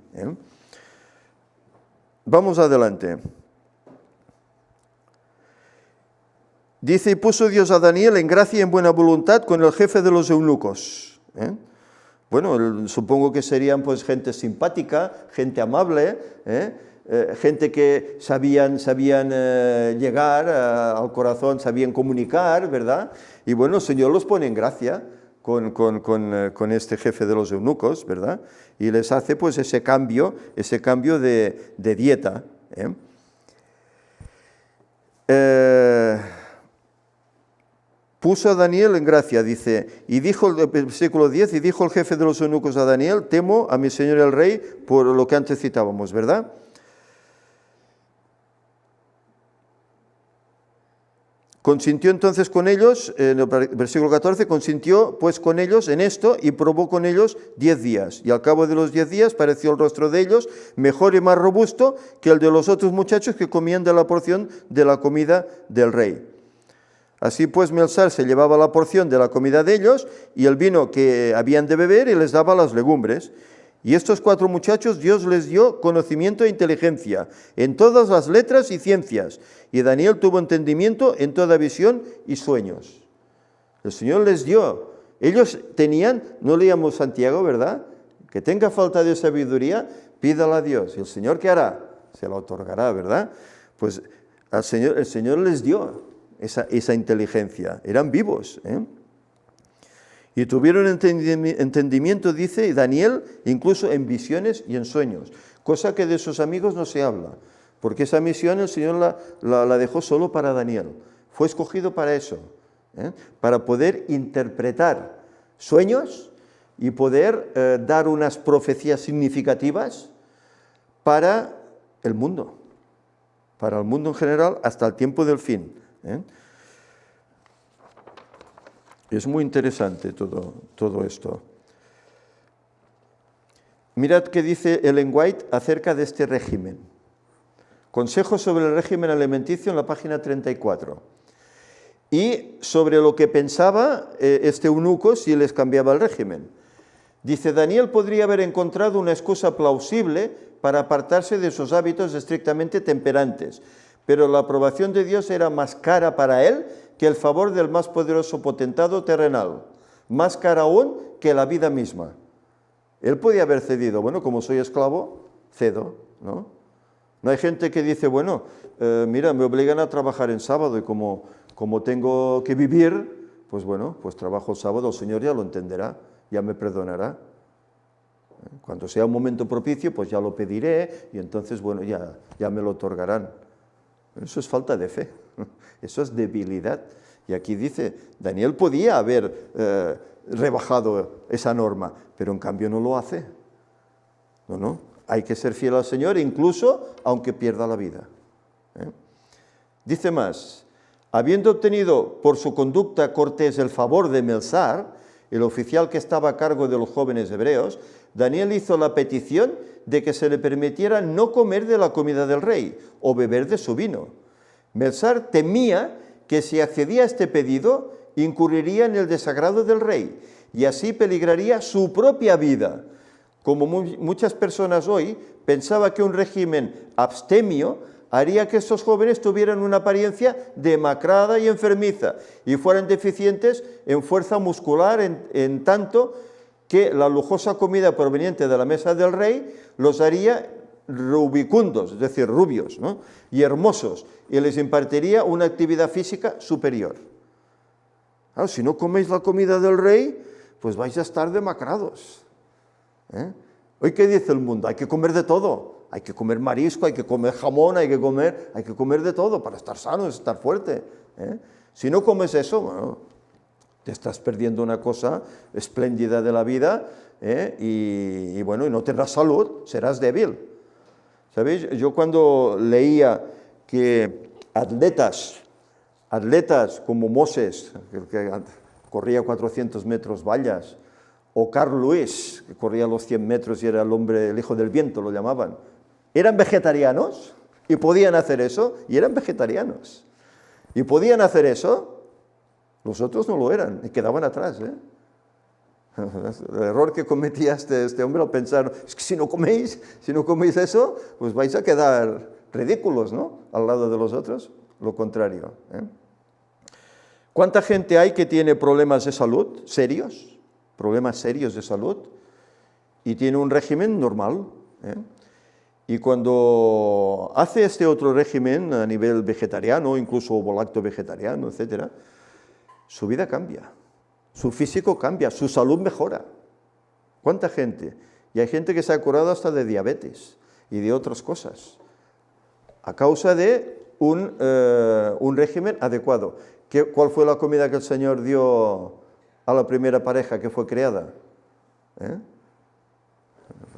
Vamos adelante. Dice, y puso Dios a Daniel en gracia y en buena voluntad con el jefe de los eunucos. Bueno, supongo que serían pues gente simpática, gente amable, gente que sabían llegar al corazón, sabían comunicar, ¿verdad? Y bueno, el Señor los pone en gracia con este jefe de los eunucos, ¿verdad? Y les hace pues ese cambio de dieta. Puso a Daniel en gracia, dice, y dijo, el versículo 10, y dijo el jefe de los eunucos a Daniel, temo a mi señor el rey, por lo que antes citábamos, ¿verdad? Consintió entonces con ellos, en el versículo 14, consintió pues con ellos en esto y probó con ellos 10 días. Y al cabo de los 10 días pareció el rostro de ellos mejor y más robusto que el de los otros muchachos que comían de la porción de la comida del rey. Así pues Melsar se llevaba la porción de la comida de ellos y el vino que habían de beber y les daba las legumbres. Y estos 4 muchachos Dios les dio conocimiento e inteligencia en todas las letras y ciencias. Y Daniel tuvo entendimiento en toda visión y sueños. El Señor les dio. Ellos tenían, no leíamos Santiago, ¿verdad? Que tenga falta de sabiduría, pídala a Dios. ¿Y el Señor qué hará? Se la otorgará, ¿verdad? Pues el Señor les dio esa inteligencia. Eran vivos, Y tuvieron entendimiento, dice Daniel, incluso en visiones y en sueños, cosa que de sus amigos no se habla, porque esa misión el Señor la dejó solo para Daniel. Fue escogido para eso, para poder interpretar sueños y poder dar unas profecías significativas para el mundo en general, hasta el tiempo del fin. Es muy interesante todo esto. Mirad qué dice Ellen White acerca de este régimen. Consejos sobre el régimen alimenticio en la página 34. Y sobre lo que pensaba este eunuco si les cambiaba el régimen. Dice, Daniel podría haber encontrado una excusa plausible para apartarse de sus hábitos estrictamente temperantes, pero la aprobación de Dios era más cara para él que el favor del más poderoso potentado terrenal, más cara aún que la vida misma. Él podía haber cedido, bueno, como soy esclavo, cedo, ¿no? No hay gente que dice, bueno, mira, me obligan a trabajar en sábado y como tengo que vivir, pues bueno, pues trabajo el sábado, el Señor ya lo entenderá, ya me perdonará. Cuando sea un momento propicio, pues ya lo pediré y entonces, bueno, ya me lo otorgarán. Eso es falta de fe, eso es debilidad. Y aquí dice, Daniel podía haber rebajado esa norma, pero en cambio no lo hace. No, hay que ser fiel al Señor, incluso aunque pierda la vida. Dice más, habiendo obtenido por su conducta cortés el favor de Melsar, el oficial que estaba a cargo de los jóvenes hebreos, Daniel hizo la petición de que se le permitiera no comer de la comida del rey o beber de su vino. Melsar temía que si accedía a este pedido, incurriría en el desagrado del rey y así peligraría su propia vida. Como muchas personas hoy, pensaba que un régimen abstemio haría que estos jóvenes tuvieran una apariencia demacrada y enfermiza y fueran deficientes en fuerza muscular en tanto que la lujosa comida proveniente de la mesa del rey los haría rubicundos, es decir, rubios, ¿no? Y hermosos, y les impartiría una actividad física superior. Claro, si no coméis la comida del rey, pues vais a estar demacrados. Hoy, ¿qué dice el mundo? Hay que comer de todo. Hay que comer marisco, hay que comer jamón, hay que comer de todo para estar sano, estar fuerte. Si no comes eso, bueno, te estás perdiendo una cosa espléndida de la vida y bueno, y no tendrás salud, serás débil. ¿Sabéis? Yo cuando leía que atletas como Moses, que corría 400 metros vallas, o Carl Lewis, que corría los 100 metros y era el hijo del viento, lo llamaban, eran vegetarianos y podían hacer eso, y eran vegetarianos. Y podían hacer eso, los otros no lo eran, y quedaban atrás. El error que cometía este hombre al pensar, es que si no coméis eso, pues vais a quedar ridículos, ¿no? Al lado de los otros, lo contrario. ¿Cuánta gente hay que tiene problemas de salud serios? Problemas serios de salud, y tiene un régimen normal. Y cuando hace este otro régimen a nivel vegetariano, incluso volacto vegetariano, etc., su vida cambia. su físico cambia, su salud mejora. ¿Cuánta gente? Y hay gente que se ha curado hasta de diabetes y de otras cosas, a causa de un régimen adecuado. ¿Cuál fue la comida que el Señor dio a la primera pareja que fue creada?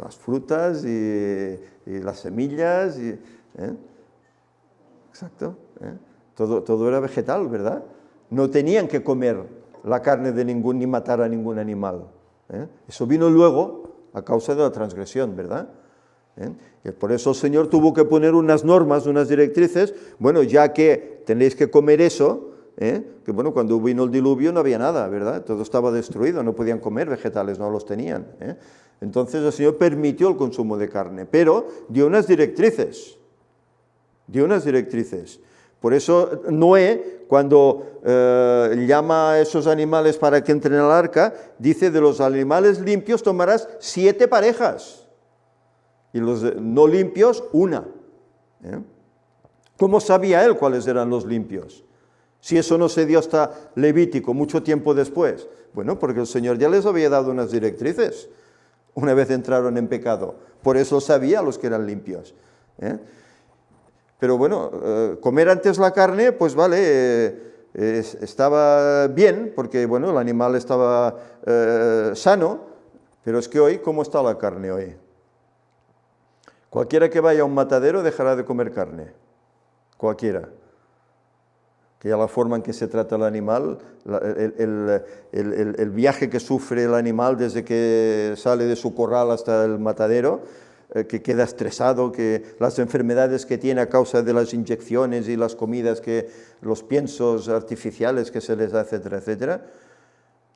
Las frutas y las semillas. Exacto. Todo era vegetal, ¿verdad? No tenían que comer la carne de ni matar a ningún animal. Eso vino luego a causa de la transgresión, ¿verdad? Y por eso el Señor tuvo que poner unas normas, unas directrices. Bueno, ya que tenéis que comer eso, que bueno, cuando vino el diluvio no había nada, ¿verdad? Todo estaba destruido, no podían comer vegetales, no los tenían. Entonces el Señor permitió el consumo de carne, pero dio unas directrices. Dio unas directrices. Por eso Noé, cuando llama a esos animales para que entren al arca, dice: de los animales limpios tomarás 7 parejas, y los no limpios, 1. ¿Cómo sabía él cuáles eran los limpios? Si eso no se dio hasta Levítico, mucho tiempo después. Bueno, porque el Señor ya les había dado unas directrices una vez entraron en pecado. Por eso sabía los que eran limpios. Pero bueno, comer antes la carne, pues vale, estaba bien, porque bueno, el animal estaba sano, pero es que hoy, ¿cómo está la carne hoy? Cualquiera que vaya a un matadero dejará de comer carne, cualquiera. Que ya la forma en que se trata el animal, el viaje que sufre el animal desde que sale de su corral hasta el matadero, que queda estresado, que las enfermedades que tiene a causa de las inyecciones y las comidas, los piensos artificiales que se les da, etcétera, etcétera.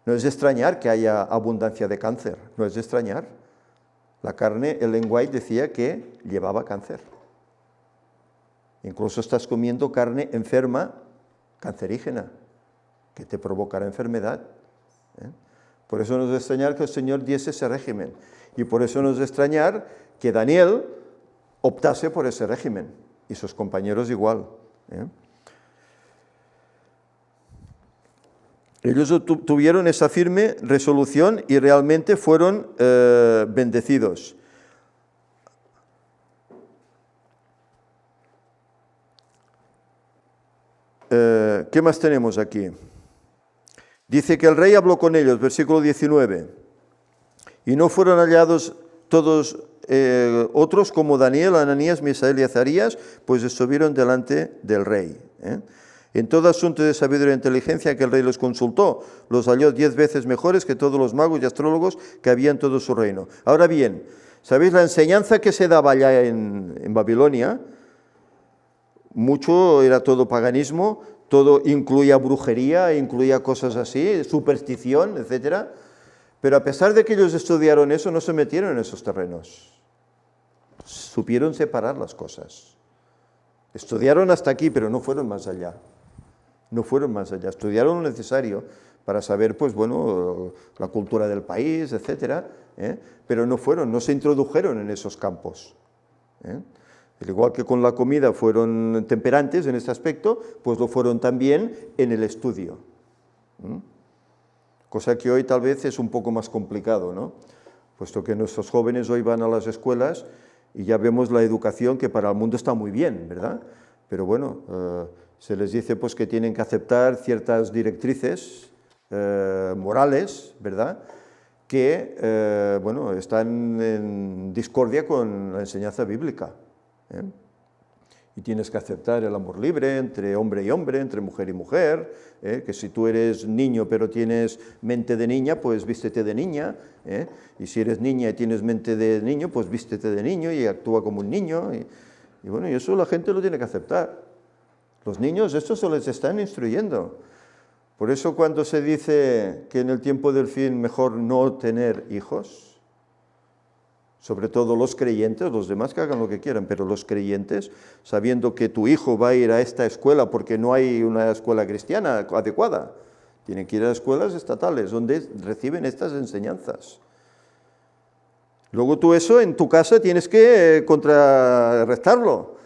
No es de extrañar que haya abundancia de cáncer, no es de extrañar. La carne, Ellen White decía que llevaba cáncer. Incluso estás comiendo carne enferma, cancerígena, que te provocará enfermedad. Por eso no es de extrañar que el Señor diese ese régimen. Y por eso no es de extrañar que Daniel optase por ese régimen, y sus compañeros igual. Ellos tuvieron esa firme resolución y realmente fueron bendecidos. ¿Qué más tenemos aquí? Dice que el rey habló con ellos, versículo 19, y no fueron hallados todos otros como Daniel, Ananías, Misael y Azarías, pues estuvieron delante del rey. En todo asunto de sabiduría e inteligencia que el rey los consultó, los halló 10 veces mejores que todos los magos y astrólogos que había en todo su reino. Ahora bien, ¿sabéis la enseñanza que se daba allá en Babilonia? Mucho era todo paganismo, todo incluía brujería, incluía cosas así, superstición, etc. Pero a pesar de que ellos estudiaron eso, no se metieron en esos terrenos. Supieron separar las cosas. Estudiaron hasta aquí, pero no fueron más allá. No fueron más allá. Estudiaron lo necesario para saber, pues bueno, la cultura del país, etc. Pero no se introdujeron en esos campos. Al igual que con la comida fueron temperantes en este aspecto, pues lo fueron también en el estudio. Cosa que hoy tal vez es un poco más complicado, ¿no? Puesto que nuestros jóvenes hoy van a las escuelas y ya vemos la educación que para el mundo está muy bien, ¿verdad? Pero bueno, se les dice pues que tienen que aceptar ciertas directrices morales, ¿verdad?, que bueno, están en discordia con la enseñanza bíblica. Y tienes que aceptar el amor libre entre hombre y hombre, entre mujer y mujer, que si tú eres niño pero tienes mente de niña, pues vístete de niña, y si eres niña y tienes mente de niño, pues vístete de niño y actúa como un niño, y bueno, y eso la gente lo tiene que aceptar. Los niños, esto se les están instruyendo. Por eso cuando se dice que en el tiempo del fin mejor no tener hijos, sobre todo los creyentes, los demás que hagan lo que quieran, pero los creyentes, sabiendo que tu hijo va a ir a esta escuela porque no hay una escuela cristiana adecuada, tienen que ir a escuelas estatales donde reciben estas enseñanzas. Luego tú eso en tu casa tienes que contrarrestarlo.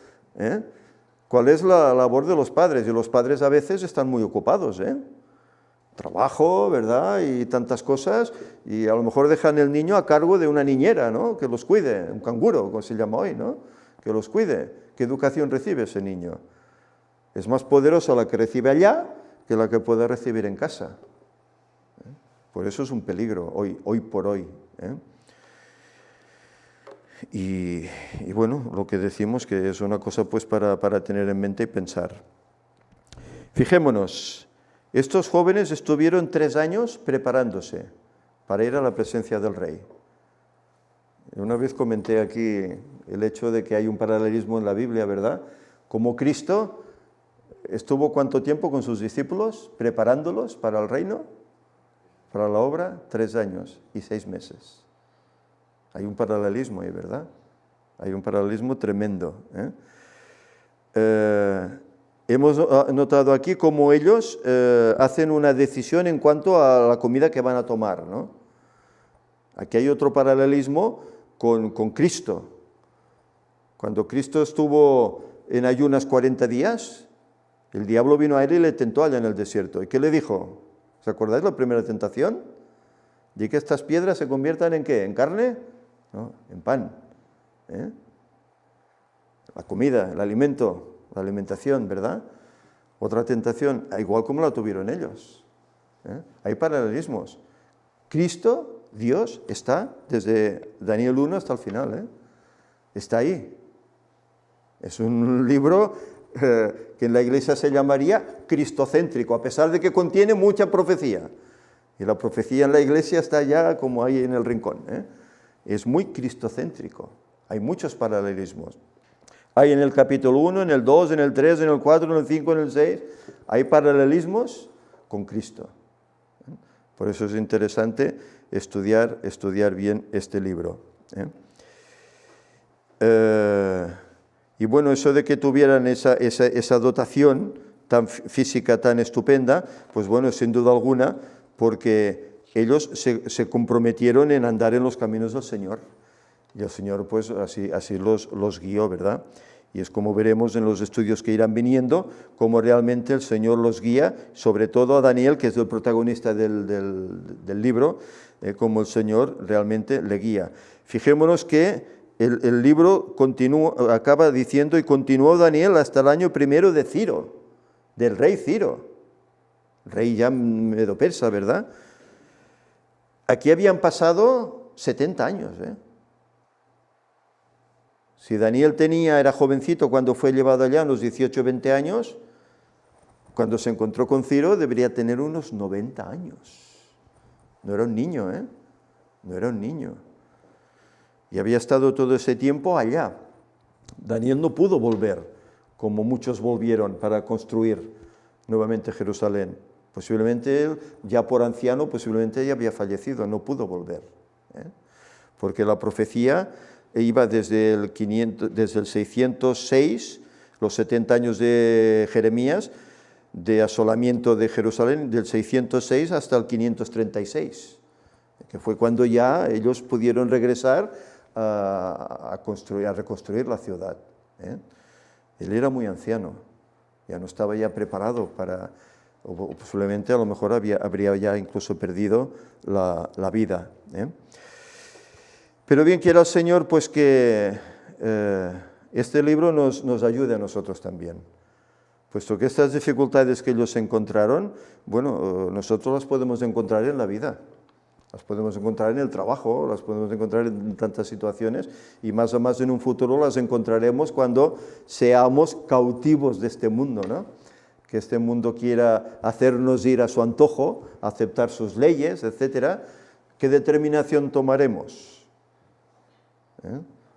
¿Cuál es la labor de los padres? Y los padres a veces están muy ocupados. trabajo, ¿verdad? Y tantas cosas, y a lo mejor dejan el niño a cargo de una niñera, ¿no? Que los cuide, un canguro, como se llama hoy, ¿no? Que los cuide. ¿Qué educación recibe ese niño? Es más poderosa la que recibe allá que la que puede recibir en casa. Por eso es un peligro, hoy por hoy. Y bueno, lo que decimos que es una cosa pues para tener en mente y pensar. Fijémonos, estos jóvenes estuvieron 3 años preparándose para ir a la presencia del rey. Una vez comenté aquí el hecho de que hay un paralelismo en la Biblia, ¿verdad? Como Cristo estuvo ¿cuánto tiempo con sus discípulos preparándolos para el reino? Para la obra, 3 años y 6 meses. Hay un paralelismo ahí, ¿verdad? Hay un paralelismo tremendo. Hemos notado aquí cómo ellos hacen una decisión en cuanto a la comida que van a tomar, ¿no? Aquí hay otro paralelismo con Cristo. Cuando Cristo estuvo en ayunas 40 días, el diablo vino a él y le tentó allá en el desierto. ¿Y qué le dijo? ¿Os acordáis la primera tentación? ¿De que estas piedras se conviertan en qué? ¿En carne? No, en pan. La comida, el alimento, la alimentación, ¿verdad? Otra tentación, igual como la tuvieron ellos. Hay paralelismos. Cristo, Dios, está desde Daniel 1 hasta el final. Está ahí. Es un libro que en la Iglesia se llamaría cristocéntrico, a pesar de que contiene mucha profecía. Y la profecía en la Iglesia está ya como ahí en el rincón. Es muy cristocéntrico. Hay muchos paralelismos. Hay en el capítulo 1, en el 2, en el 3, en el 4, en el 5, en el 6. Hay paralelismos con Cristo. Por eso es interesante estudiar bien este libro. Y bueno, eso de que tuvieran esa dotación tan física, tan estupenda, pues bueno, sin duda alguna, porque ellos se comprometieron en andar en los caminos del Señor. Y el Señor pues así los guió, ¿verdad? Y es como veremos en los estudios que irán viniendo, cómo realmente el Señor los guía, sobre todo a Daniel, que es el protagonista del libro, como el Señor realmente le guía. Fijémonos que el libro acaba diciendo, y continuó Daniel hasta el año 1 de Ciro, del rey Ciro, rey ya medo-persa, ¿verdad? Aquí habían pasado 70 años, Si Daniel era jovencito cuando fue llevado allá, a los 18 o 20 años, cuando se encontró con Ciro debería tener unos 90 años. No era un niño, No era un niño. Y había estado todo ese tiempo allá. Daniel no pudo volver, como muchos volvieron para construir nuevamente Jerusalén. Posiblemente él, ya por anciano, posiblemente ya había fallecido, no pudo volver. Porque la profecía iba desde el 606, los 70 años de Jeremías, de asolamiento de Jerusalén, del 606 hasta el 536, que fue cuando ya ellos pudieron regresar a reconstruir la ciudad. Él era muy anciano, ya no estaba ya preparado o posiblemente a lo mejor habría ya incluso perdido la vida. Pero bien quiera el Señor pues que este libro nos ayude a nosotros también, puesto que estas dificultades que ellos encontraron, bueno, nosotros las podemos encontrar en la vida, las podemos encontrar en el trabajo, las podemos encontrar en tantas situaciones, y más o más en un futuro las encontraremos cuando seamos cautivos de este mundo, ¿no? Que este mundo quiera hacernos ir a su antojo, aceptar sus leyes, etcétera. ¿Qué determinación tomaremos?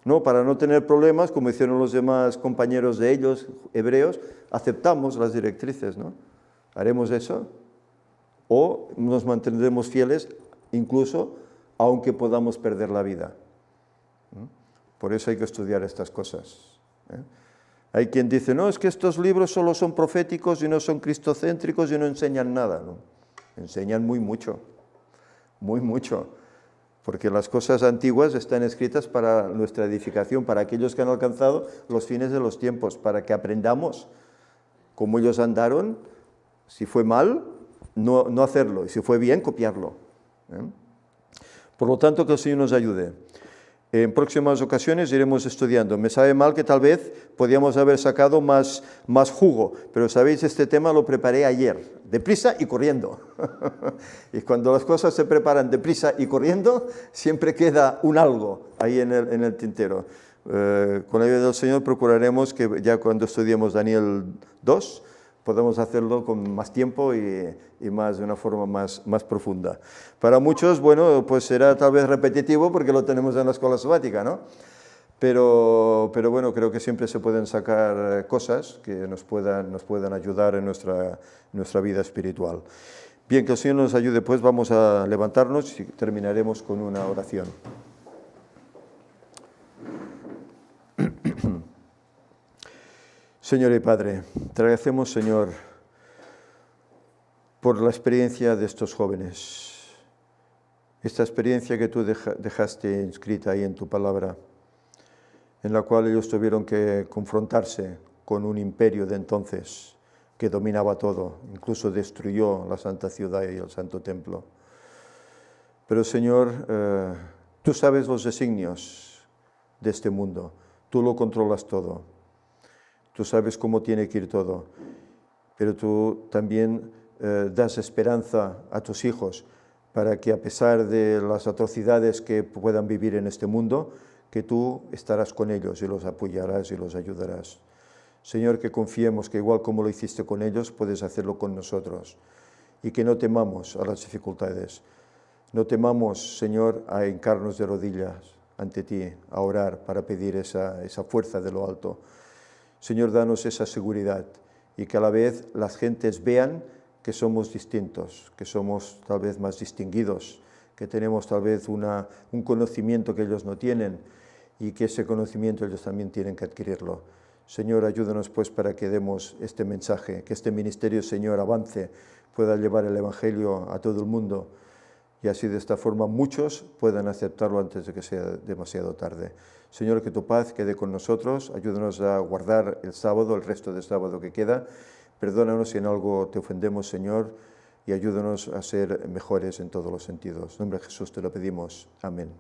No, para no tener problemas, como hicieron los demás compañeros de ellos, hebreos, aceptamos las directrices, ¿no? ¿Haremos eso? ¿O nos mantendremos fieles, incluso aunque podamos perder la vida? Por eso hay que estudiar estas cosas. Hay quien dice, no, es que estos libros solo son proféticos y no son cristocéntricos y no enseñan nada. ¿No? Enseñan mucho, muy mucho. Porque las cosas antiguas están escritas para nuestra edificación, para aquellos que han alcanzado los fines de los tiempos, para que aprendamos cómo ellos andaron. Si fue mal, no hacerlo, y si fue bien, copiarlo. Por lo tanto, que el Señor nos ayude. En próximas ocasiones iremos estudiando. Me sabe mal que tal vez podíamos haber sacado más jugo, pero sabéis, este tema lo preparé ayer, deprisa y corriendo. Y cuando las cosas se preparan deprisa y corriendo, siempre queda un algo ahí en el tintero. Con la ayuda del Señor procuraremos que ya cuando estudiemos Daniel 2, podemos hacerlo con más tiempo y de una forma más profunda. Para muchos, bueno, pues será tal vez repetitivo porque lo tenemos en la escuela sabática, ¿no? Pero bueno, creo que siempre se pueden sacar cosas que nos puedan ayudar en nuestra vida espiritual. Bien, que el Señor nos ayude, pues vamos a levantarnos y terminaremos con una oración. Señor y Padre, te agradecemos, Señor, por la experiencia de estos jóvenes, esta experiencia que tú dejaste inscrita ahí en tu palabra, en la cual ellos tuvieron que confrontarse con un imperio de entonces que dominaba todo, incluso destruyó la santa ciudad y el santo templo. Pero, Señor, tú sabes los designios de este mundo, tú lo controlas todo. Tú sabes cómo tiene que ir todo, pero tú también das esperanza a tus hijos para que a pesar de las atrocidades que puedan vivir en este mundo, que tú estarás con ellos y los apoyarás y los ayudarás. Señor, que confiemos que igual como lo hiciste con ellos, puedes hacerlo con nosotros y que no temamos a las dificultades. No temamos, Señor, a hincarnos de rodillas ante ti, a orar para pedir esa fuerza de lo alto. Señor, danos esa seguridad y que a la vez las gentes vean que somos distintos, que somos tal vez más distinguidos, que tenemos tal vez un conocimiento que ellos no tienen y que ese conocimiento ellos también tienen que adquirirlo. Señor, ayúdanos pues para que demos este mensaje, que este ministerio, Señor, avance, pueda llevar el Evangelio a todo el mundo y así de esta forma muchos puedan aceptarlo antes de que sea demasiado tarde. Señor, que tu paz quede con nosotros, ayúdanos a guardar el sábado, el resto del sábado que queda. Perdónanos si en algo te ofendemos, Señor, y ayúdanos a ser mejores en todos los sentidos. En nombre de Jesús te lo pedimos. Amén.